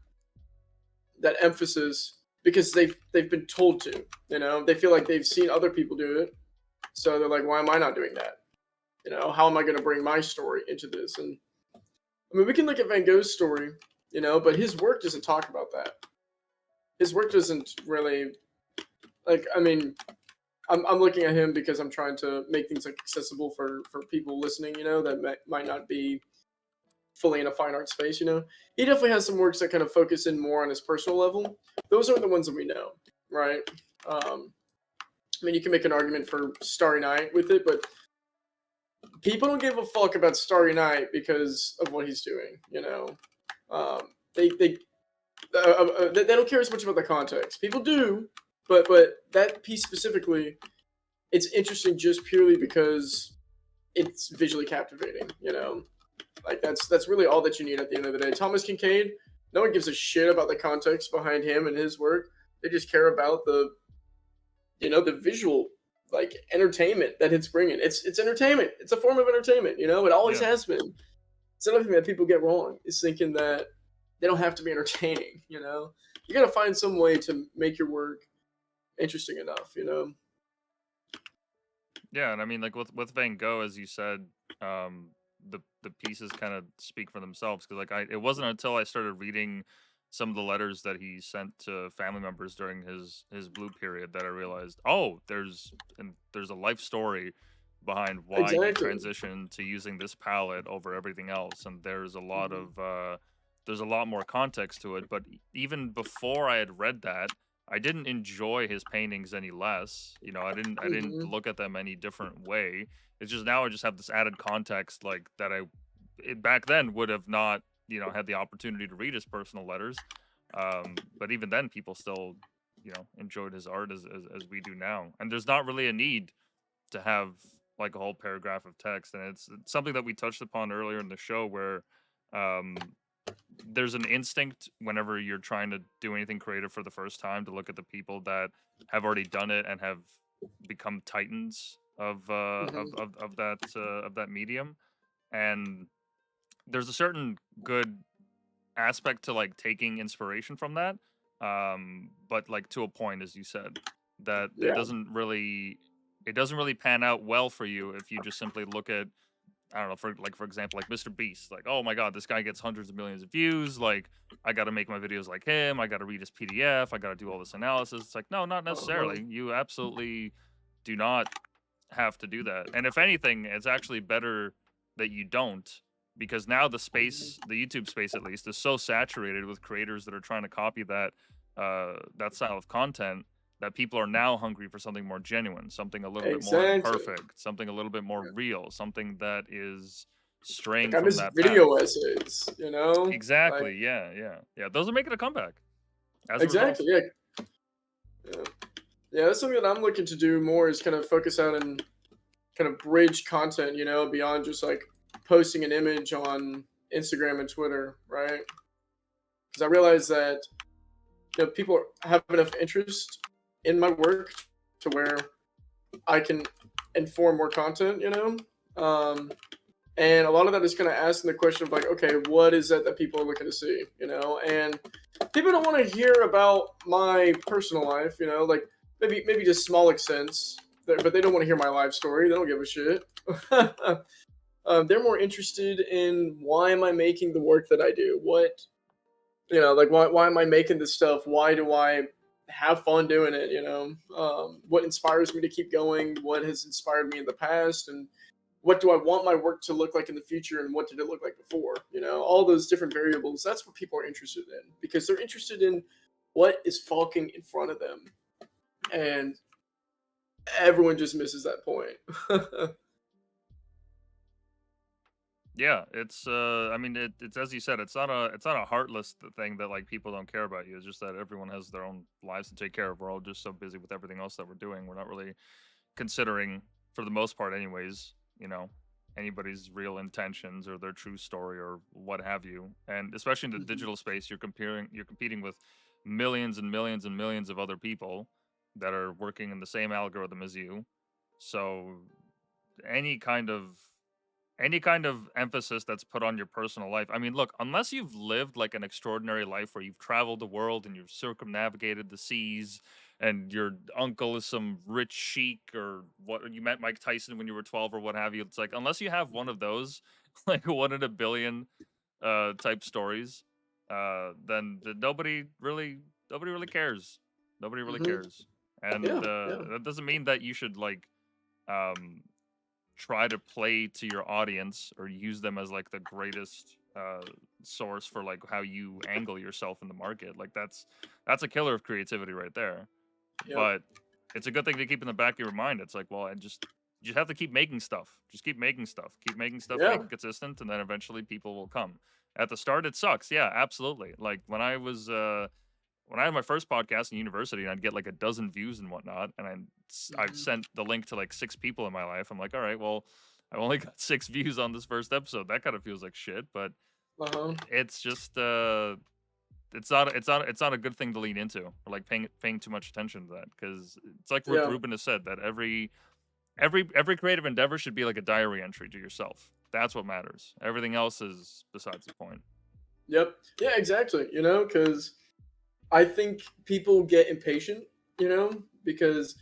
emphasis because they've been told to. They feel like they've seen other people do it, so they're like, why am I not doing that? How am I going to bring my story into this? And I mean, we can look at Van Gogh's story, but his work doesn't talk about that. His work doesn't really like. I mean, I'm looking at him because I'm trying to make things like accessible for people listening, that might not be fully in a fine art space. He definitely has some works that kind of focus in more on his personal level. Those are the ones that we know, right? I mean, you can make an argument for Starry Night with it, but people don't give a fuck about Starry Night because of what he's doing. They don't care as much about the context. People do, but that piece specifically, it's interesting just purely because it's visually captivating. Like that's really all that you need at the end of the day. Thomas Kincaid, no one gives a shit about the context behind him and his work. They just care about the visual like entertainment that it's bringing. It's entertainment. It's a form of entertainment. It always Yeah, has been. It's another thing that people get wrong is thinking that they don't have to be entertaining. You got to find some way to make your work interesting enough. yeah, and I mean, like with Van Gogh, as you said, the pieces kind of speak for themselves. Because like it wasn't until I started reading some of the letters that he sent to family members during his blue period that I realized, oh, there's a life story behind why he Exactly. transitioned to using this palette over everything else, and Hmm. there's a lot more context to it. But even before I had read that, I didn't enjoy his paintings any less. I didn't Hmm. look at them any different way. It's just now I just have this added context, like that back then would have not, had the opportunity to read his personal letters. But even then, people still, enjoyed his art as we do now. And there's not really a need to have like a whole paragraph of text. And it's something that we touched upon earlier in the show where um, there's an instinct whenever you're trying to do anything creative for the first time to look at the people that have already done it and have become titans Hmm. of that medium. And there's a certain good aspect to like taking inspiration from that, but like to a point, as you said, that Yeah. it doesn't really pan out well for you if you just simply look at, I don't know, for example, like Mr. Beast. Like, oh my god, this guy gets hundreds of millions of views. Like, I got to make my videos like him. I got to read his PDF. I got to do all this analysis. It's like, no, not Uh-huh. necessarily. You absolutely do not have to do that. And if anything, it's actually better that you don't, because now the YouTube space at least, is so saturated with creators that are trying to copy that style of content, that people are now hungry for something more genuine, something a little bit more Exactly. imperfect, something a little bit more Yeah. real, something that is Like straying I from miss that path. video essays, like Exactly. Yeah. Yeah. Yeah. Those are making a comeback as a result. exactly. Yeah. Yeah. Yeah, that's something that I'm looking to do more is kind of focus out and kind of bridge content, beyond just like posting an image on Instagram and Twitter, right? Because I realize that people have enough interest in my work to where I can inform more content, and a lot of that is kind of asking the question of like, okay, what is it that people are looking to see, and people don't want to hear about my personal life, like maybe just small extents, but they don't want to hear my life story. They don't give a shit. They're more interested in why am I making the work that I do? What like why am I making this stuff? Why do I have fun doing it? What inspires me to keep going? What has inspired me in the past? And what do I want my work to look like in the future? And what did it look like before? All those different variables. That's what people are interested in because they're interested in what is fucking in front of them. And everyone just misses that point. Yeah, I mean, it's as you said, it's not a heartless thing that like people don't care about you. It's just that everyone has their own lives to take care of. We're all just so busy with everything else that we're doing. We're not really considering, for the most part anyways, anybody's real intentions or their true story or what have you. And especially in the Mhm. digital space, you're competing with millions and millions and millions of other people that are working in the same algorithm as you. So any kind of any kind of emphasis that's put on your personal life. I mean, look, unless you've lived like an extraordinary life where you've traveled the world and you've circumnavigated the seas and your uncle is some rich sheik, or what, you met Mike Tyson when you were 12 or what have you. It's like, unless you have one of those, like one in a billion type stories, then nobody really cares. Nobody really Mhm. cares. And Yeah. Yeah. that doesn't mean that you should like um try to play to your audience or use them as like the greatest source for like how you angle yourself in the market. Like that's a killer of creativity right there. Yep. But it's a good thing to keep in the back of your mind. It's like, well, you just have to keep making stuff. Just keep making stuff. Keep making stuff, make Yeah. it consistent, and then eventually people will come. At the start it sucks. Yeah, absolutely. Like when I had my first podcast in university and I'd get like a dozen views and whatnot, and I've Mhm. sent the link to like six people in my life. I'm like, all right, well, I've only got six views on this first episode. That kind of feels like shit, but Uh-huh. it's just it's not a good thing to lean into, or like paying too much attention to that, because it's like Rick Yeah. Rubin has said that every creative endeavor should be like a diary entry to yourself. That's what matters. Everything else is besides the point. Yep. Yeah, exactly. Because I think people get impatient, because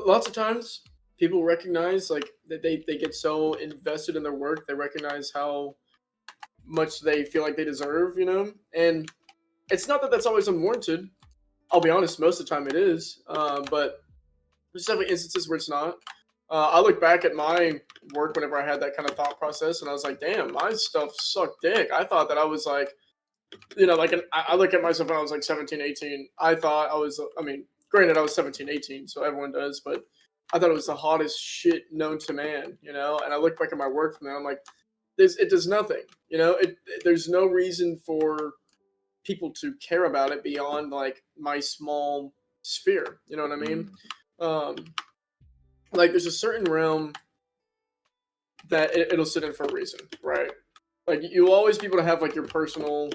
lots of times people recognize like that they get so invested in their work, they recognize how much they feel like they deserve, and it's not that that's always unwarranted. I'll be honest, most of the time it is, but there's definitely instances where it's not. I look back at my work whenever I had that kind of thought process, and I was like, "Damn, my stuff sucked dick." I thought that I was like, like I look at myself when I was like 17, 18. I thought I was, I mean, Granted, I was 17, 18, so everyone does, but I thought it was the hottest shit known to man, you know. And I look back at my work from there, I'm like, it does nothing, you know. There's no reason for people to care about it beyond like my small sphere. You know what I mean? Mm, Um, like there's a certain realm that it'll sit in for a reason, right? Like you'll always be able to have like your personal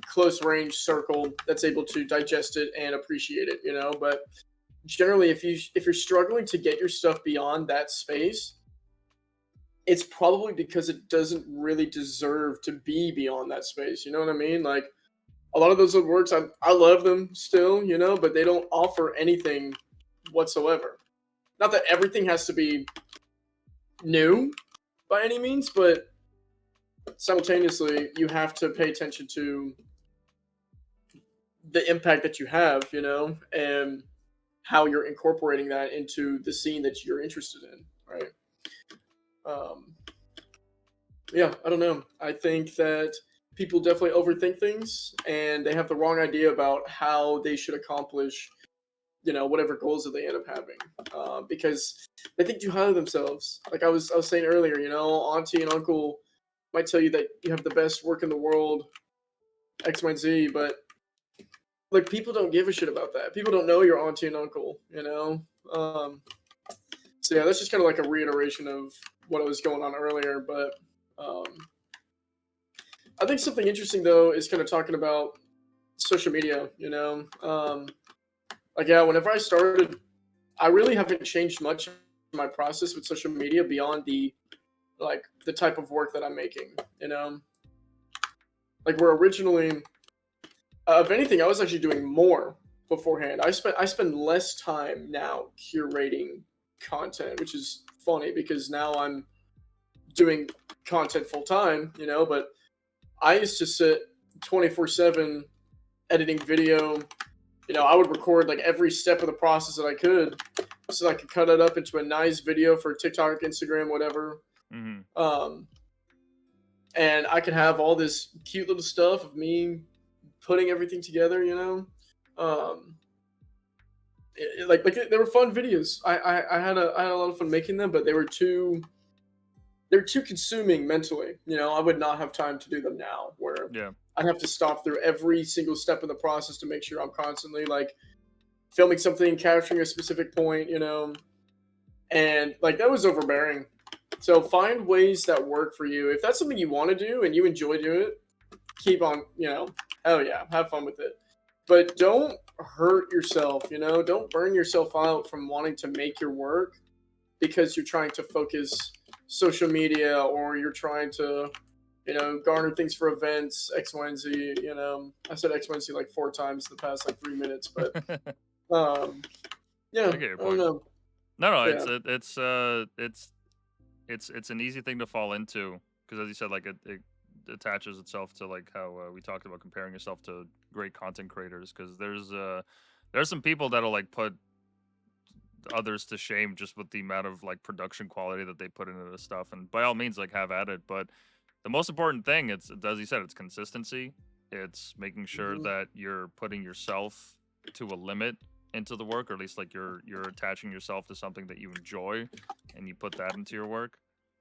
close range circle that's able to digest it and appreciate it, you know. But generally, if you're struggling to get your stuff beyond that space, it's probably because it doesn't really deserve to be beyond that space. You know what I mean? Like a lot of those works, I love them still, you know, but they don't offer anything whatsoever. Not that everything has to be new by any means, but simultaneously, you have to pay attention to the impact that you have, you know, and how you're incorporating that into the scene that you're interested in, right? Um, yeah, I don't know. I think that people definitely overthink things, and they have the wrong idea about how they should accomplish, you know, whatever goals that they end up having, because they think too highly of themselves. Like I was saying earlier, you know, auntie and uncle might tell you that you have the best work in the world, X, Y, and Z, but like people don't give a shit about that. People don't know your auntie and uncle, you know. Um, so yeah, that's just kind of like a reiteration of what was going on earlier. But um, I think something interesting though is kind of talking about social media. You know, like yeah, whenever I started, I really haven't changed much in my process with social media beyond the type of work that I'm making. You know, like we're originally, if anything, I was actually doing more beforehand. I spend less time now curating content, which is funny because now I'm doing content full time, you know. But I used to sit 24/7 editing video. You know, I would record like every step of the process that I could, so I could cut it up into a nice video for TikTok, Instagram, whatever. mm-hmm. Um, and I could have all this cute little stuff of me putting everything together, you know. Um, like they were fun videos. I had a lot of fun making them, but they were too consuming mentally. You know, I would not have time to do them now. Where Yeah. I'd have to stop through every single step of the process to make sure I'm constantly like filming something, capturing a specific point. You know, and like that was overbearing. So find ways that work for you. If that's something you want to do and you enjoy doing it, keep on. You know, hell yeah, have fun with it. But don't hurt yourself. You know, don't burn yourself out from wanting to make your work because you're trying to focus social media or you're trying to, you know, garner things for events, X, Y, and Z. You know, I said X, Y, and Z like 4 times in the past like 3 minutes, but um, yeah, I get your I don't point. know. No, Yeah, it's an easy thing to fall into because, as you said, like it attaches itself to like how we talked about comparing yourself to great content creators. Because there's some people that'll like put others to shame just with the amount of like production quality that they put into this stuff. And by all means, like have at it. But the most important thing, it's as you said, it's consistency. It's making sure hmm that you're putting yourself to a limit into the work, or at least like you're attaching yourself to something that you enjoy, and you put that into your work.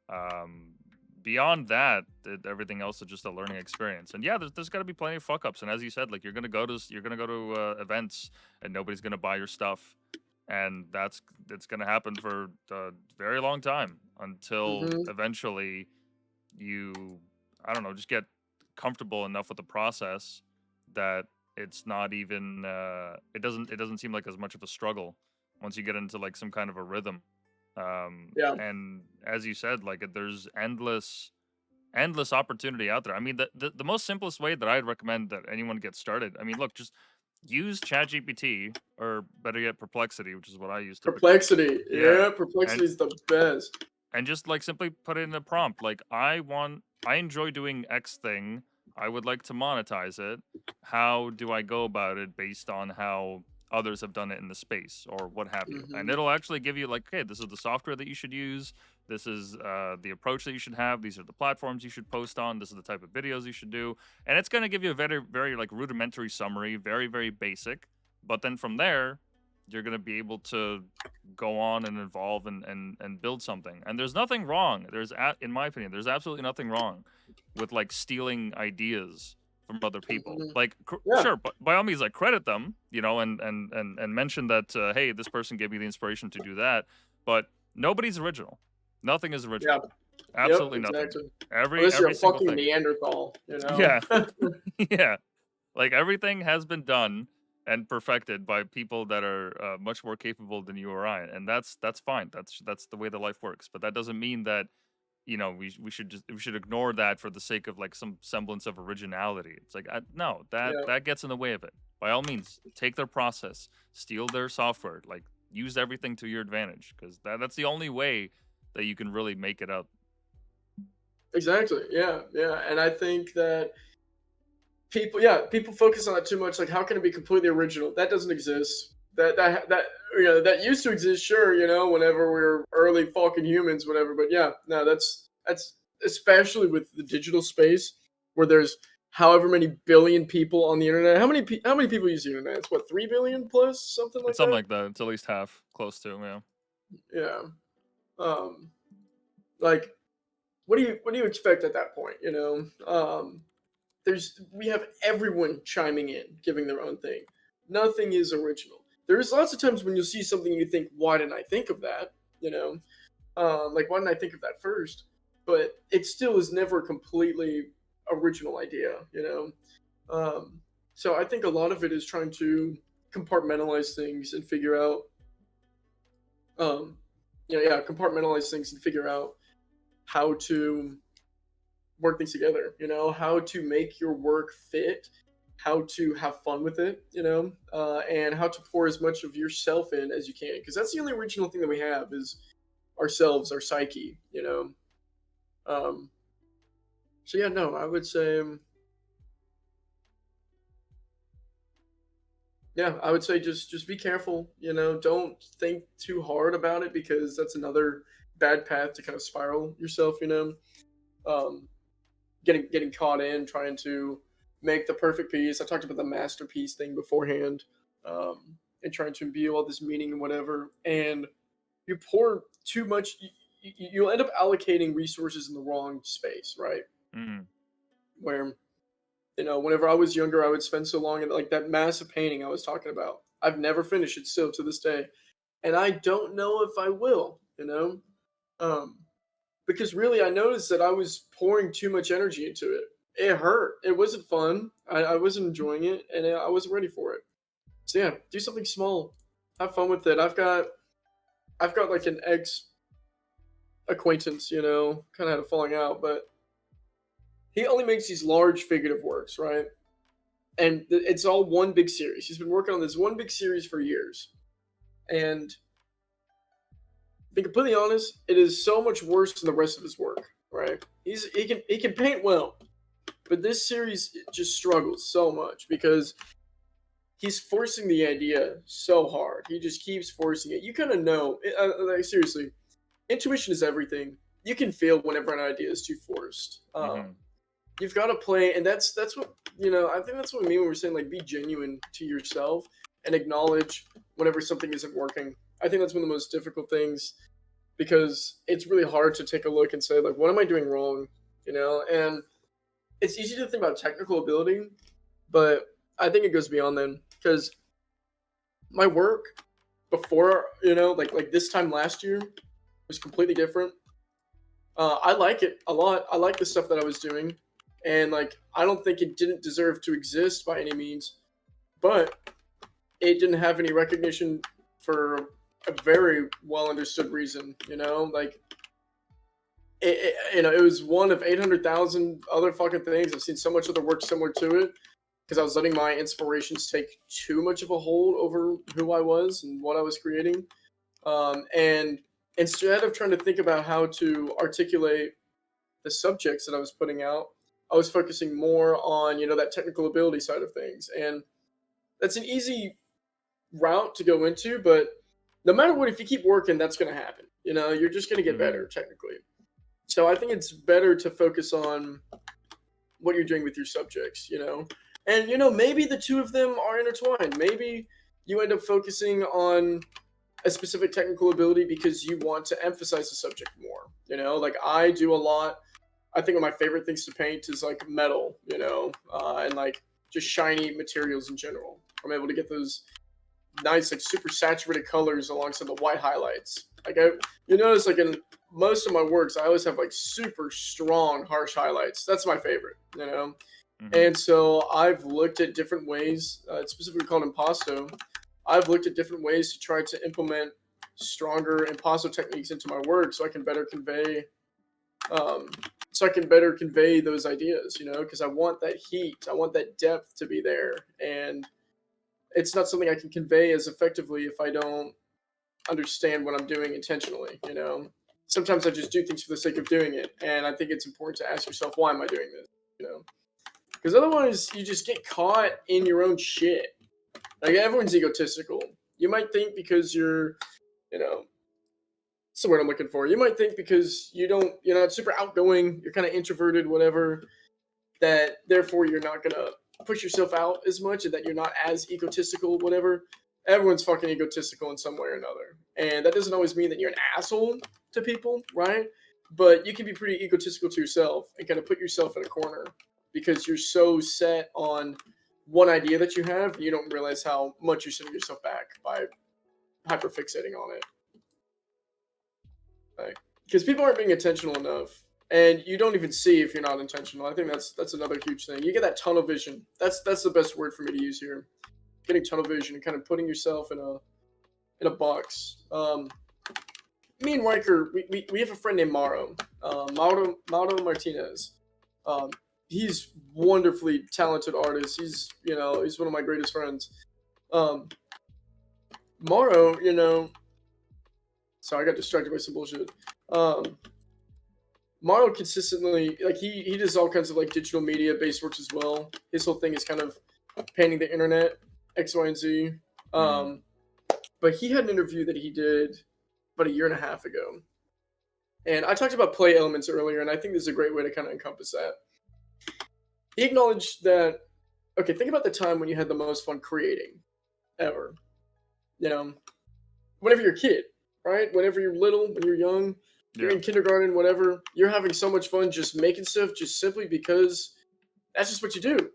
Um, Beyond that, everything else is just a learning experience. And yeah, there's got to be plenty of fuck ups. And as you said, like you're gonna go to events, and nobody's gonna buy your stuff, and it's gonna happen for a very long time until hmm eventually you, I don't know, just get comfortable enough with the process that it's not even it doesn't seem like as much of a struggle once you get into like some kind of a rhythm. yeah, And as you said, like there's endless opportunity out there. I mean, the most simplest way that I'd recommend that anyone get started, I mean, look, just use ChatGPT, or better yet, Perplexity, which is what I use typically. perplexity. Yeah, Yeah, perplexity and is the best. just like simply put it in a prompt like, I enjoy doing X thing, I would like to monetize it. How do I go about it based on how others have done it in the space, or what have you? And hmm it'll actually give you like, okay, this is the software that you should use, this is the approach that you should have, these are the platforms you should post on, this is the type of videos you should do. And it's going to give you a very, very like rudimentary summary, very, very basic, But then from there, you're going to be able to go on and evolve and build something. And there's nothing wrong. In my opinion, there's absolutely nothing wrong with like stealing ideas from other people. Mhm. Like, Yeah, sure, but by all means, like credit them, and mention that, hey, this person gave me the inspiration to do that. But nobody's original. Nothing is yeah, original. yep, Absolutely nothing. exactly. Every Unless you're a every single fucking thing. Neanderthal, Yeah, yeah. Like everything has been done and perfected by people that are much more capable than you or I, and that's fine. That's the way the life works. But that doesn't mean that we should ignore that for the sake of like some semblance of originality. It's like no, Yeah, that gets in the way of it. By all means, take their process, steal their software, like use everything to your advantage, because that's the only way that you can really make it up. exactly. Yeah, yeah. And I think that people focus on that too much. Like, how can it be completely original? That doesn't exist. That used to exist, sure. Whenever we were early fucking humans, whatever. But yeah, no, that's especially with the digital space where there's however many billion people on the internet. How many people use the internet? It's what, 3 billion plus, something It's like something that. like that. It's at least half, close to, yeah. Yeah. Um, like, what do you expect at that point? We have everyone chiming in, giving their own thing. Nothing is original. There's lots of times when you'll see something and you think, why didn't I think of that? You know, like, why didn't I think of that first? But it still is never a completely original idea. So I think a lot of it is trying to compartmentalize things and figure out, um, compartmentalize things and figure out how to work things together, how to make your work fit, how to have fun with it, and how to pour as much of yourself in as you can, because that's the only original thing that we have is ourselves, our psyche. um so yeah, no, I would say, yeah, I would say just be careful, don't think too hard about it, because that's another bad path to kind of spiral yourself, um getting caught in trying to make the perfect piece. I talked about the masterpiece thing beforehand, and trying to imbue all this meaning and whatever. And you pour too much, you'll end up allocating resources in the wrong space, right? Mm. Where, whenever I was younger, I would spend so long in like that massive painting I was talking about. I've never finished it still to this day, and I don't know if I will. Um, because really I noticed that I was pouring too much energy into it. It hurt. It wasn't fun. I wasn't enjoying it, and I wasn't ready for it. So yeah, do something small. Have fun with it. I've got like an ex acquaintance, kind of had a falling out, but he only makes these large figurative works, right? And it's all one big series. He's been working on this one big series for years, and to be completely honest, it is so much worse than the rest of his work. Right? He can paint well, but this series just struggles so much because he's forcing the idea so hard. He just keeps forcing it. You kind of know, like, seriously, intuition is everything. You can feel whenever an idea is too forced. Mm-hmm. You've got to play, and that's what I think that's what we mean when we're saying, like, be genuine to yourself and acknowledge whenever something isn't working. I think that's one of the most difficult things, because it's really hard to take a look and say, like, what am I doing wrong? And it's easy to think about technical ability, but I think it goes beyond then, because my work before, like this time last year was completely different. I like it a lot. I like the stuff that I was doing, and like I don't think it didn't deserve to exist by any means, but it didn't have any recognition for a very well understood reason. Like it was one of 800,000 other fucking things. I've seen so much other work similar to it, because I was letting my inspirations take too much of a hold over who I was and what I was creating. And instead of trying to think about how to articulate the subjects that I was putting out, I was focusing more on, that technical ability side of things. And that's an easy route to go into, but no matter what, if you keep working, that's going to happen. You're just going to get Mm-hmm. better technically. So I think it's better to focus on what you're doing with your subjects, and maybe the two of them are intertwined. Maybe you end up focusing on a specific technical ability because you want to emphasize the subject more. Like I do a lot. I think one of my favorite things to paint is like metal, and like just shiny materials in general. I'm able to get those nice, like super saturated colors alongside the white highlights. You notice like in most of my works, I always have like super strong, harsh highlights. That's my favorite. Hmm. And so I've looked at different ways, it's specifically called impasto. I've looked at different ways to try to implement stronger impasto techniques into my work um, so I can better convey those ideas, because I want that heat, I want that depth to be there, and it's not something I can convey as effectively if I don't understand what I'm doing intentionally. Sometimes I just do things for the sake of doing it, and I think it's important to ask yourself, why am I doing this? You know, because otherwise you just get caught in your own shit. Like everyone's egotistical. You might think because you know, what's the word I'm looking for? You might think because you're not super outgoing, you're kind of introverted, whatever, that therefore you're not gonna push yourself out as much and that you're not as egotistical, whatever. Everyone's fucking egotistical in some way or another. And that doesn't always mean that you're an asshole to people, right? But you can be pretty egotistical to yourself and kind of put yourself in a corner because you're so set on one idea that you have, you don't realize how much you're setting yourself back by hyperfixating on it. Like, because people aren't being intentional enough, and you don't even see if you're not intentional. I think that's another huge thing. You get that tunnel vision. That's the best word for me to use here. Getting tunnel vision and kind of putting yourself in a box. Me and Riker, we have a friend named Mauro, Mauro Martinez. Um, he's wonderfully talented artist. He's one of my greatest friends. Um, Mauro, sorry, I got distracted by some bullshit. Um, Mario consistently like he does all kinds of like digital media based works as well. His whole thing is kind of painting the internet, X, Y, and Z. Hmm. Um, but he had an interview that he did about a year and a half ago, and I talked about play elements earlier, and I think this is a great way to kind of encompass that. He acknowledged that okay, think about the time when you had the most fun creating ever. You know, whenever you're a kid, right? Whenever you're little, when you're young, you're Yeah. in kindergarten, whatever, you're having so much fun just making stuff just simply because that's just what you do.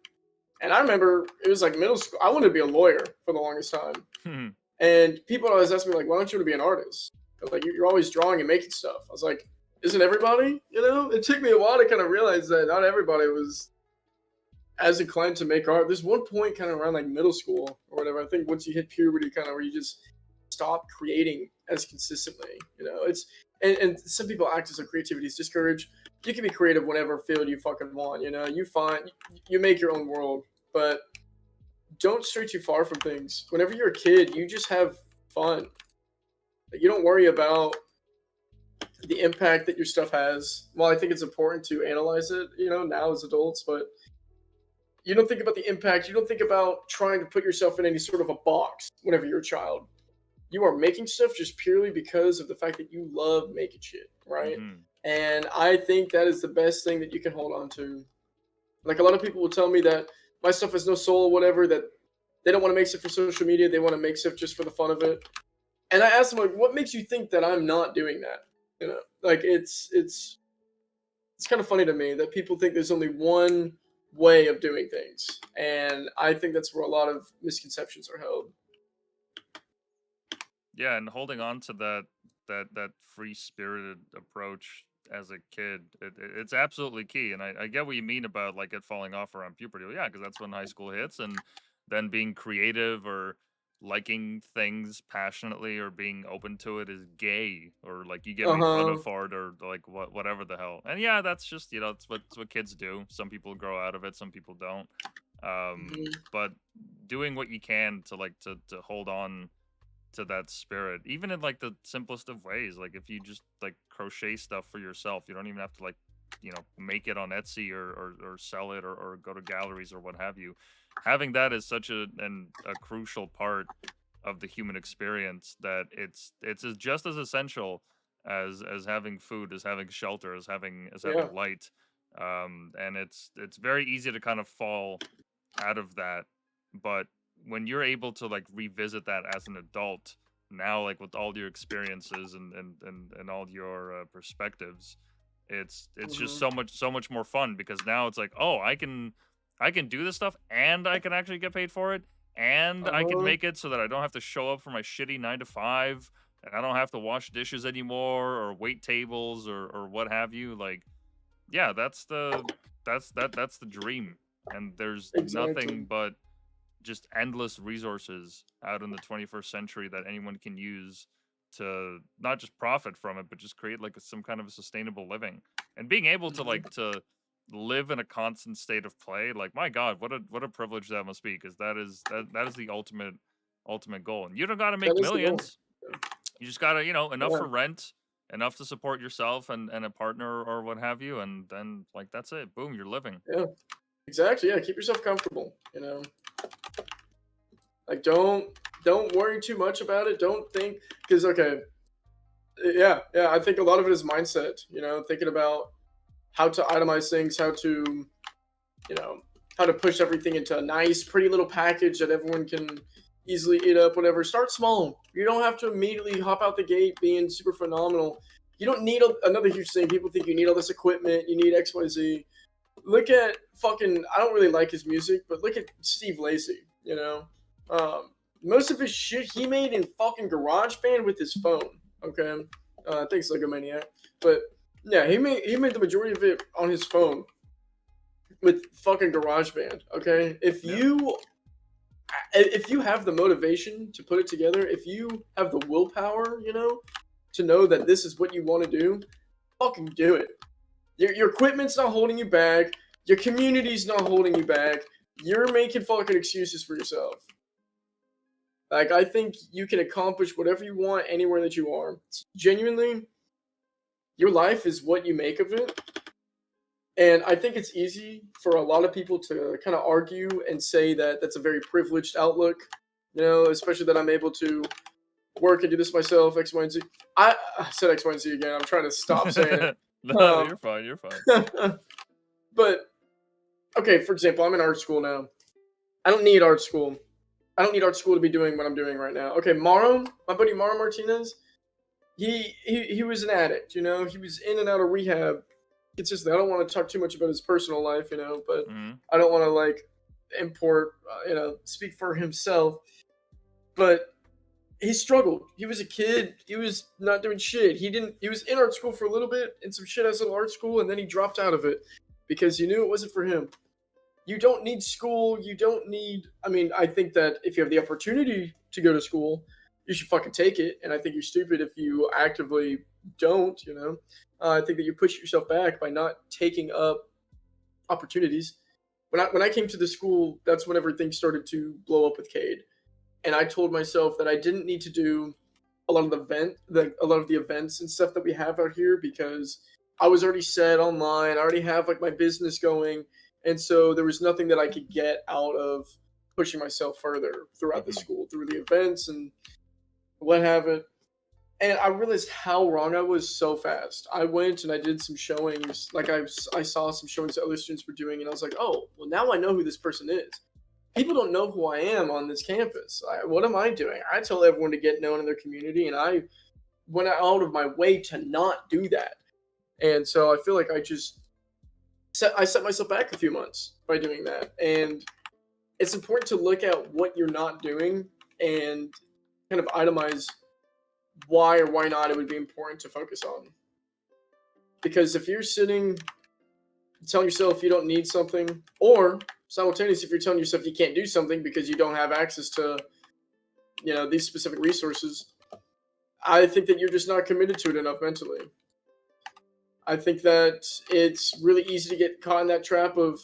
And I remember it was like middle school. I wanted to be a lawyer for the longest time. Hmm. And people always ask me, like, why don't you want to be an artist? Like, you're always drawing and making stuff. I was like, isn't everybody? It took me a while to kind of realize that not everybody was as inclined to make art. There's one point kind of around like middle school or whatever. I think once you hit puberty, kind of where you just stop creating as consistently. And some people act as though creativity is discouraged. You can be creative whenever field you fucking want. You make your own world, but don't stray too far from things. Whenever you're a kid, you just have fun. Like, you don't worry about the impact that your stuff has. Well, I think it's important to analyze it, now as adults, but you don't think about the impact. You don't think about trying to put yourself in any sort of a box whenever you're a child. You are making stuff just purely because of the fact that you love making shit, right? Hmm. And I think that is the best thing that you can hold on to. Like a lot of people will tell me that my stuff has no soul or whatever, that they don't want to make stuff for social media, they want to make stuff just for the fun of it. And I asked them like, what makes you think that I'm not doing that? Like it's kind of funny to me that people think there's only one way of doing things. And I think that's where a lot of misconceptions are held. Yeah, and holding on to that free spirited approach as a kid, it's absolutely key. And I get what you mean about like it falling off around puberty. Well, yeah, because that's when high school hits, and then being creative or liking things passionately or being open to it is gay, or like you get Uh made fun of huh. for it, or like whatever the hell. And yeah, that's just it's what kids do. Some people grow out of it, some people don't. But doing what you can to like to hold on to that spirit, even in like the simplest of ways. Like if you just like crochet stuff for yourself, you don't even have to like make it on Etsy or sell it or go to galleries or what have you. Having that is such a crucial part of the human experience that just as essential as having food, as having shelter, as Yeah. having light. And it's very easy to kind of fall out of that, but when you're able to like revisit that as an adult now, like with all your experiences and all your perspectives, it's just Hmm. so much more fun because now it's like, oh, I can do this stuff and I can actually get paid for it and I can Uh-huh. make it so that I don't have to show up for my shitty 9 to 5 and I don't have to wash dishes anymore or wait tables or what have you. Like, yeah, that's the dream. And there's nothing Exactly. but just endless resources out in the 21st century that anyone can use to not just profit from it, but just create like some kind of a sustainable living. And being able to Hmm. like to live in a constant state of play, like my God, what a privilege that must be, because that is the ultimate goal. And you don't got to That make is the goal. millions. You just got to, enough Yeah. for rent, enough to support yourself and a partner or what have you, and then like that's it. Boom, you're living. Yeah. Exactly. Yeah. Keep yourself comfortable. Like don't worry too much about it. Don't think because okay, yeah, yeah. I think a lot of it is mindset. Thinking about how to itemize things, you know, how to push everything into a nice, pretty little package that everyone can easily eat up. Whatever. Start small. You don't have to immediately hop out the gate being super phenomenal. You don't need another huge thing. People think you need all this equipment. You need X, Y, Z. Look at fucking. I don't really like his music, but look at Steve Lacy. Most of his shit he made in fucking GarageBand with his phone. Okay, thanks Lego Maniac. But yeah, he made the majority of it on his phone with fucking GarageBand. Okay, if Yeah. you have the motivation to put it together, if you have the willpower, to know that this is what you want to do, fucking do it. Your equipment's not holding you back. Your community's not holding you back. You're making fucking excuses for yourself. Like I think you can accomplish whatever you want anywhere that you are. Genuinely, your life is what you make of it. And I think it's easy for a lot of people to kind of argue and say that that's a very privileged outlook, especially that I'm able to work and do this myself, X, Y, and Z. I said X, Y, and Z again. I'm trying to stop saying it. No, you're fine. You're fine. But okay, for example, I'm in art school now. I don't need art school. I don't need art school to be doing what I'm doing right now. Okay, Maro, my buddy Maro Martinez, he was an addict. He was in and out of rehab consistently. I don't want to talk too much about his personal life, but Hmm. I don't want to like import, speak for himself. But he struggled. He was a kid. He was not doing shit. He didn't. He was in art school for a little bit in some shit ass little art school, and then he dropped out of it because he knew it wasn't for him. You don't need school. You don't need. I mean, I think that if you have the opportunity to go to school, you should fucking take it. And I think you're stupid if you actively don't. I think that you push yourself back by not taking up opportunities. When I came to the school, that's when everything started to blow up with Cade, and I told myself that I didn't need to do a lot of the events and stuff that we have out here because I was already set online. I already have like my business going, and so there was nothing that I could get out of pushing myself further throughout the Hmm. school through the events and what have it. And I realized how wrong I was so fast. I went and I did some showings, like I saw some showings that other students were doing, and I was like, oh, well, now I know who this person is. People don't know who I am on this campus. What am I doing? I tell everyone to get known in their community, and I went out of my way to not do that. And so I feel like I set myself back a few months by doing that. And it's important to look at what you're not doing and kind of itemize why or why not it would be important to focus on. Because if you're sitting telling yourself you don't need something, or simultaneously if you're telling yourself you can't do something because you don't have access to these specific resources, I think that you're just not committed to it enough mentally. I think that it's really easy to get caught in that trap of,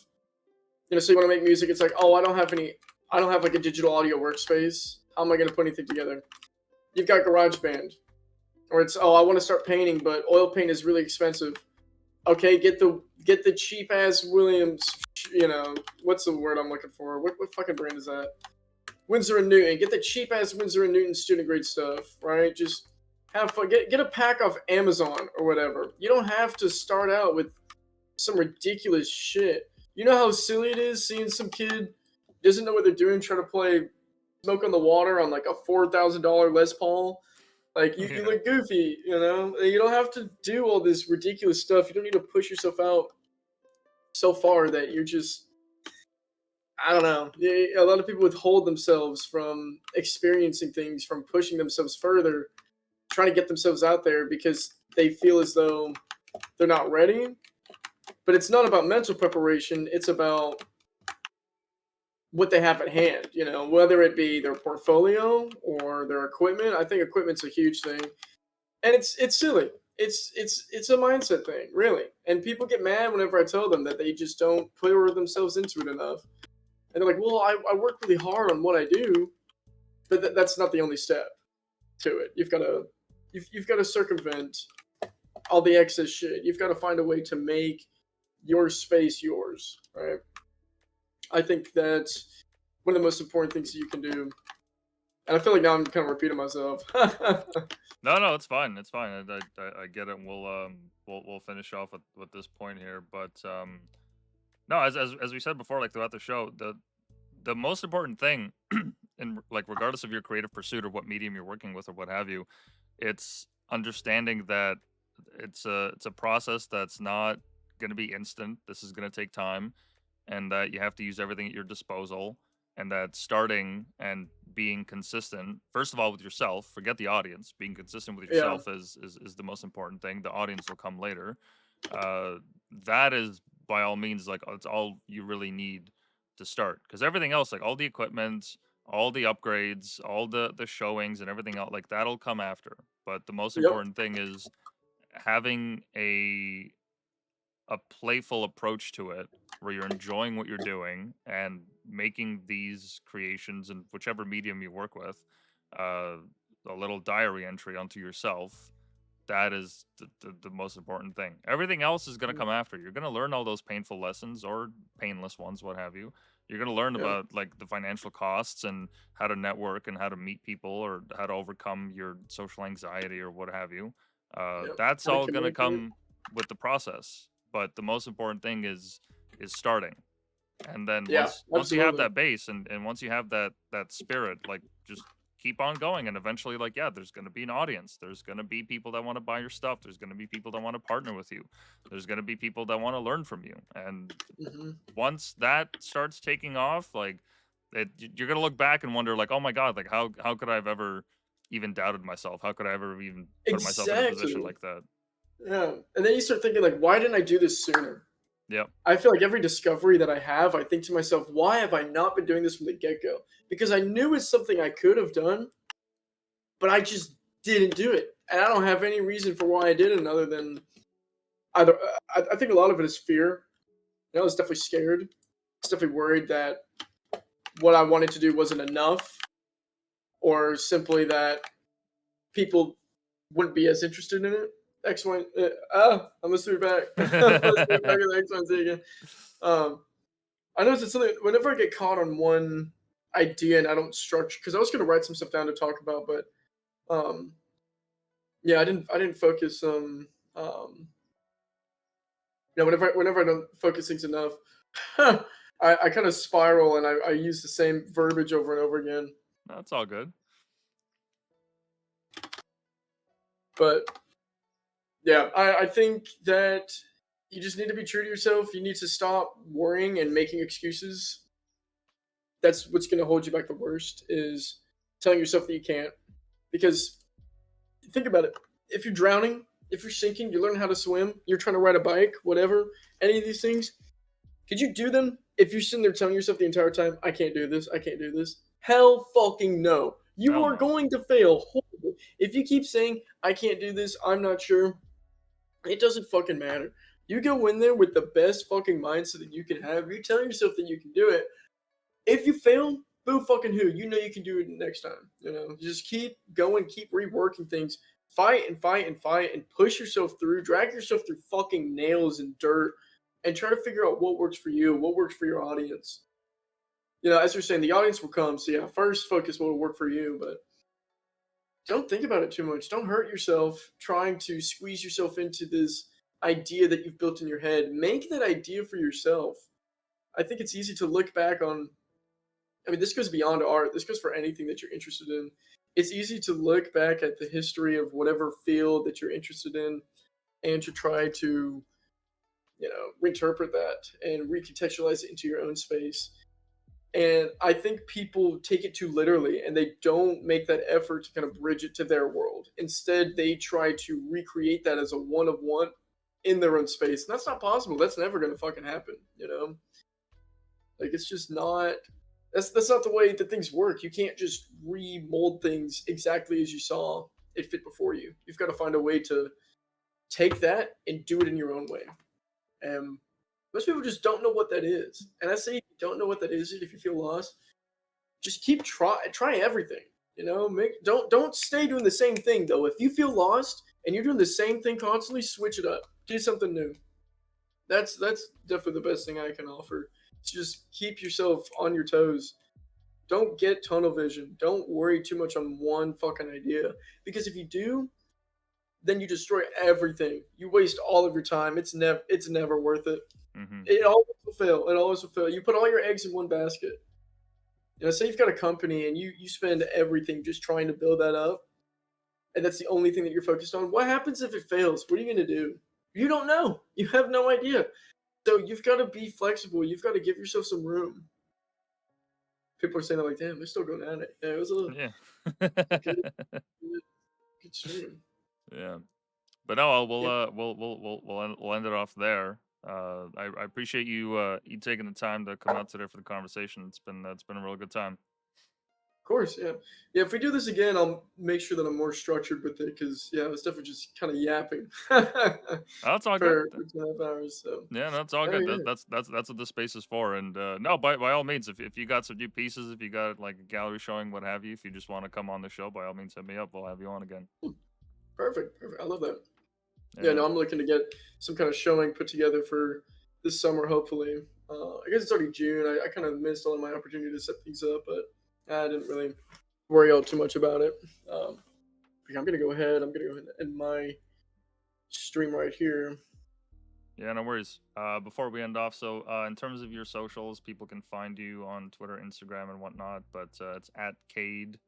so you want to make music, it's like, oh, I don't have like a digital audio workspace. How am I going to put anything together? You've got GarageBand, or it's, oh, I want to start painting, but oil paint is really expensive. Okay, get the cheap ass Williams, what's the word I'm looking for? What fucking brand is that? Winsor and Newton. Get the cheap ass Winsor and Newton student grade stuff, right? Just have fun. Get a pack off Amazon or whatever. You don't have to start out with some ridiculous shit. You know how silly it is seeing some kid doesn't know what they're doing trying to play smoke on the water on like a $4,000 Les Paul. Like you Yeah. look goofy, you know. You don't have to do all this ridiculous stuff. You don't need to push yourself out so far that you're just, I don't know. A lot of people withhold themselves from experiencing things, from pushing themselves further, trying to get themselves out there because they feel as though they're not ready. But it's not about mental preparation. It's about what they have at hand, you know, whether it be their portfolio or their equipment. I think equipment's a huge thing. And it's silly. It's a mindset thing, really. And people get mad whenever I tell them that they just don't put themselves into it enough. And they're like, "Well, I work really hard on what I do, but that's not the only step to it. You've got to circumvent all the excess shit. You've got to find a way to make your space yours, right? I think that's one of the most important things that you can do. And I feel like now I'm kind of repeating myself. No, it's fine. It's fine. I get it. And we'll finish off with this point here. But no, as we said before, like throughout the show, the most important thing, and like regardless of your creative pursuit or what medium you're working with or what have you, it's understanding that it's a process that's not going to be instant. This is going to take time, and that you have to use everything at your disposal, and that starting and being consistent, first of all with yourself, forget the audience, being consistent with Yeah. yourself is the most important thing. The audience will come later. uh that is by all means like it's all you really need to start, because everything else, like all the equipment, all the upgrades, all the showings and everything else, like that'll come after. But the most Yep. important thing is having a playful approach to it, where you're enjoying what you're doing and making these creations in whichever medium you work with, uh, a little diary entry onto yourself. That is the most important thing. Everything else is going to come after. You're going to learn all those painful lessons or painless ones, what have you. You're going to learn Yeah. about like the financial costs and how to network and how to meet people or how to overcome your social anxiety or what have you. Yep. That's How to all going to communicate. come with the process. But the most important thing is starting. And then Yeah, once you have absolutely. that base, and once you have that spirit, like just keep on going, and eventually, like, yeah, there's going to be an audience, there's going to be people that want to buy your stuff, there's going to be people that want to partner with you, there's going to be people that want to learn from you. And Hmm. once that starts taking off, like you're going to look back and wonder like, oh my god, like how could I have ever even doubted myself? How could I ever even put myself in a position Exactly. like that? Yeah. And then you start thinking like, why didn't I do this sooner? Yep. I feel like every discovery that I have, I think to myself, why have I not been doing this from the get go? Because I knew it's something I could have done, but I just didn't do it. And I don't have any reason for why I didn't other than either. I think a lot of it is fear. You know, I was definitely scared. I was definitely worried that what I wanted to do wasn't enough, or simply that people wouldn't be as interested in it. X one. I must be back. I must be back in the X one Z again. Um, I noticed it's something. Whenever I get caught on one idea and I don't structure, because I was gonna write some stuff down to talk about, but um, yeah, I didn't focus. Yeah, whenever I don't focus things enough, I kind of spiral and I use the same verbiage over and over again. That's all good. But yeah, I think that you just need to be true to yourself. You need to stop worrying and making excuses. That's what's going to hold you back the worst is telling yourself that you can't. Because think about it. If you're drowning, if you're sinking, you learn how to swim, you're trying to ride a bike, whatever, any of these things, could you do them if you're sitting there telling yourself the entire time, I can't do this, I can't do this? Hell fucking no. You Hell are no. going to fail horribly. If you keep saying, I can't do this, I'm not sure, it doesn't fucking matter. You go in there with the best fucking mindset that you can have. You tell yourself that you can do it. If you fail, boo fucking who. You know you can do it next time. You know, just keep going, keep reworking things. Fight and fight and fight and push yourself through. Drag yourself through fucking nails and dirt and try to figure out what works for you, what works for your audience. You know, as you're saying, the audience will come. So yeah, first focus what will work for you, but don't think about it too much. Don't hurt yourself trying to squeeze yourself into this idea that you've built in your head. Make that idea for yourself. I think it's easy to look back on I mean, this goes beyond art. This goes for anything that you're interested in. It's easy to look back at the history of whatever field that you're interested in and to try to, reinterpret that and recontextualize it into your own space. And I think people take it too literally and they don't make that effort to kind of bridge it to their world. Instead, they try to recreate that as a one of one in their own space. And that's not possible. That's never going to fucking happen. Like it's just not that's not the way that things work. You can't just remold things exactly as you saw it fit before you. You've got to find a way to take that and do it in your own way. And most people just don't know what that is. And I say if you don't know what that is, if you feel lost, just keep try everything. Don't stay doing the same thing though. If you feel lost and you're doing the same thing constantly, switch it up. Do something new. That's definitely the best thing I can offer. Just keep yourself on your toes. Don't get tunnel vision. Don't worry too much on one fucking idea. Because if you do, then you destroy everything. You waste all of your time. It's never worth it. Mm-hmm. It always will fail. It always will fail. You put all your eggs in one basket. Say you've got a company and you spend everything just trying to build that up, and that's the only thing that you're focused on. What happens if it fails? What are you going to do? You don't know. You have no idea. So you've got to be flexible. You've got to give yourself some room. People are saying that like, damn, they're still going at it. Yeah, it was a good stream. Yeah. But no, Yeah, we'll end it off there. I appreciate you taking the time to come out today for the conversation. It's been a real good time. of course, yeah. Yeah, if we do this again, I'll make sure that I'm more structured with it because, yeah, I was definitely just kind of yapping Oh, that's all good. for 2.5 hours. So, Yeah, no, it's all oh, good. yeah, That's what this space is for. And no, by all means, if you got some new pieces, if you got like a gallery showing, what have you, if you just want to come on the show, by all means, hit me up. We'll have you on again. perfect. Perfect. I love that. Yeah, Yeah, no, I'm looking to get some kind of showing put together for this summer, hopefully. I guess it's already June. I kind of missed all of my opportunity to set things up, but I didn't really worry out too much about it. Yeah, I'm gonna go ahead. And end my stream right here. yeah, no worries. Before we end off, so in terms of your socials, people can find you on Twitter, Instagram, and whatnot. But it's at Cayde.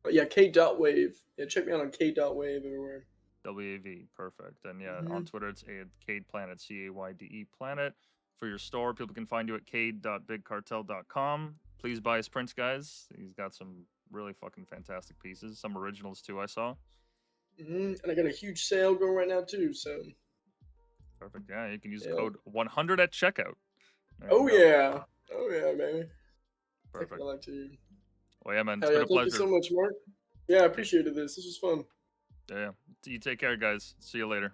But yeah, K.wave. Yeah, check me out on K.wave everywhere. WAV, perfect. And yeah, on Hmm. Twitter, it's Cayde Planet, Cayde Planet. For your store, people can find you at cayde.bigcartel.com. Please buy his prints, guys. He's got some really fucking fantastic pieces. Some originals, too, I saw. And I got a huge sale going right now, too. So, Perfect. Yeah, you can use the yeah. code 100 at checkout. There you Oh, go. yeah. Oh, yeah, baby. That's what Perfect. I like to hear. Well, yeah, man, it's Hell been yeah. a Thank you pleasure. so much, Mark. Yeah, I Yeah, appreciated this. This was fun. yeah. You take care, guys. See you later.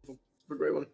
Have a great one.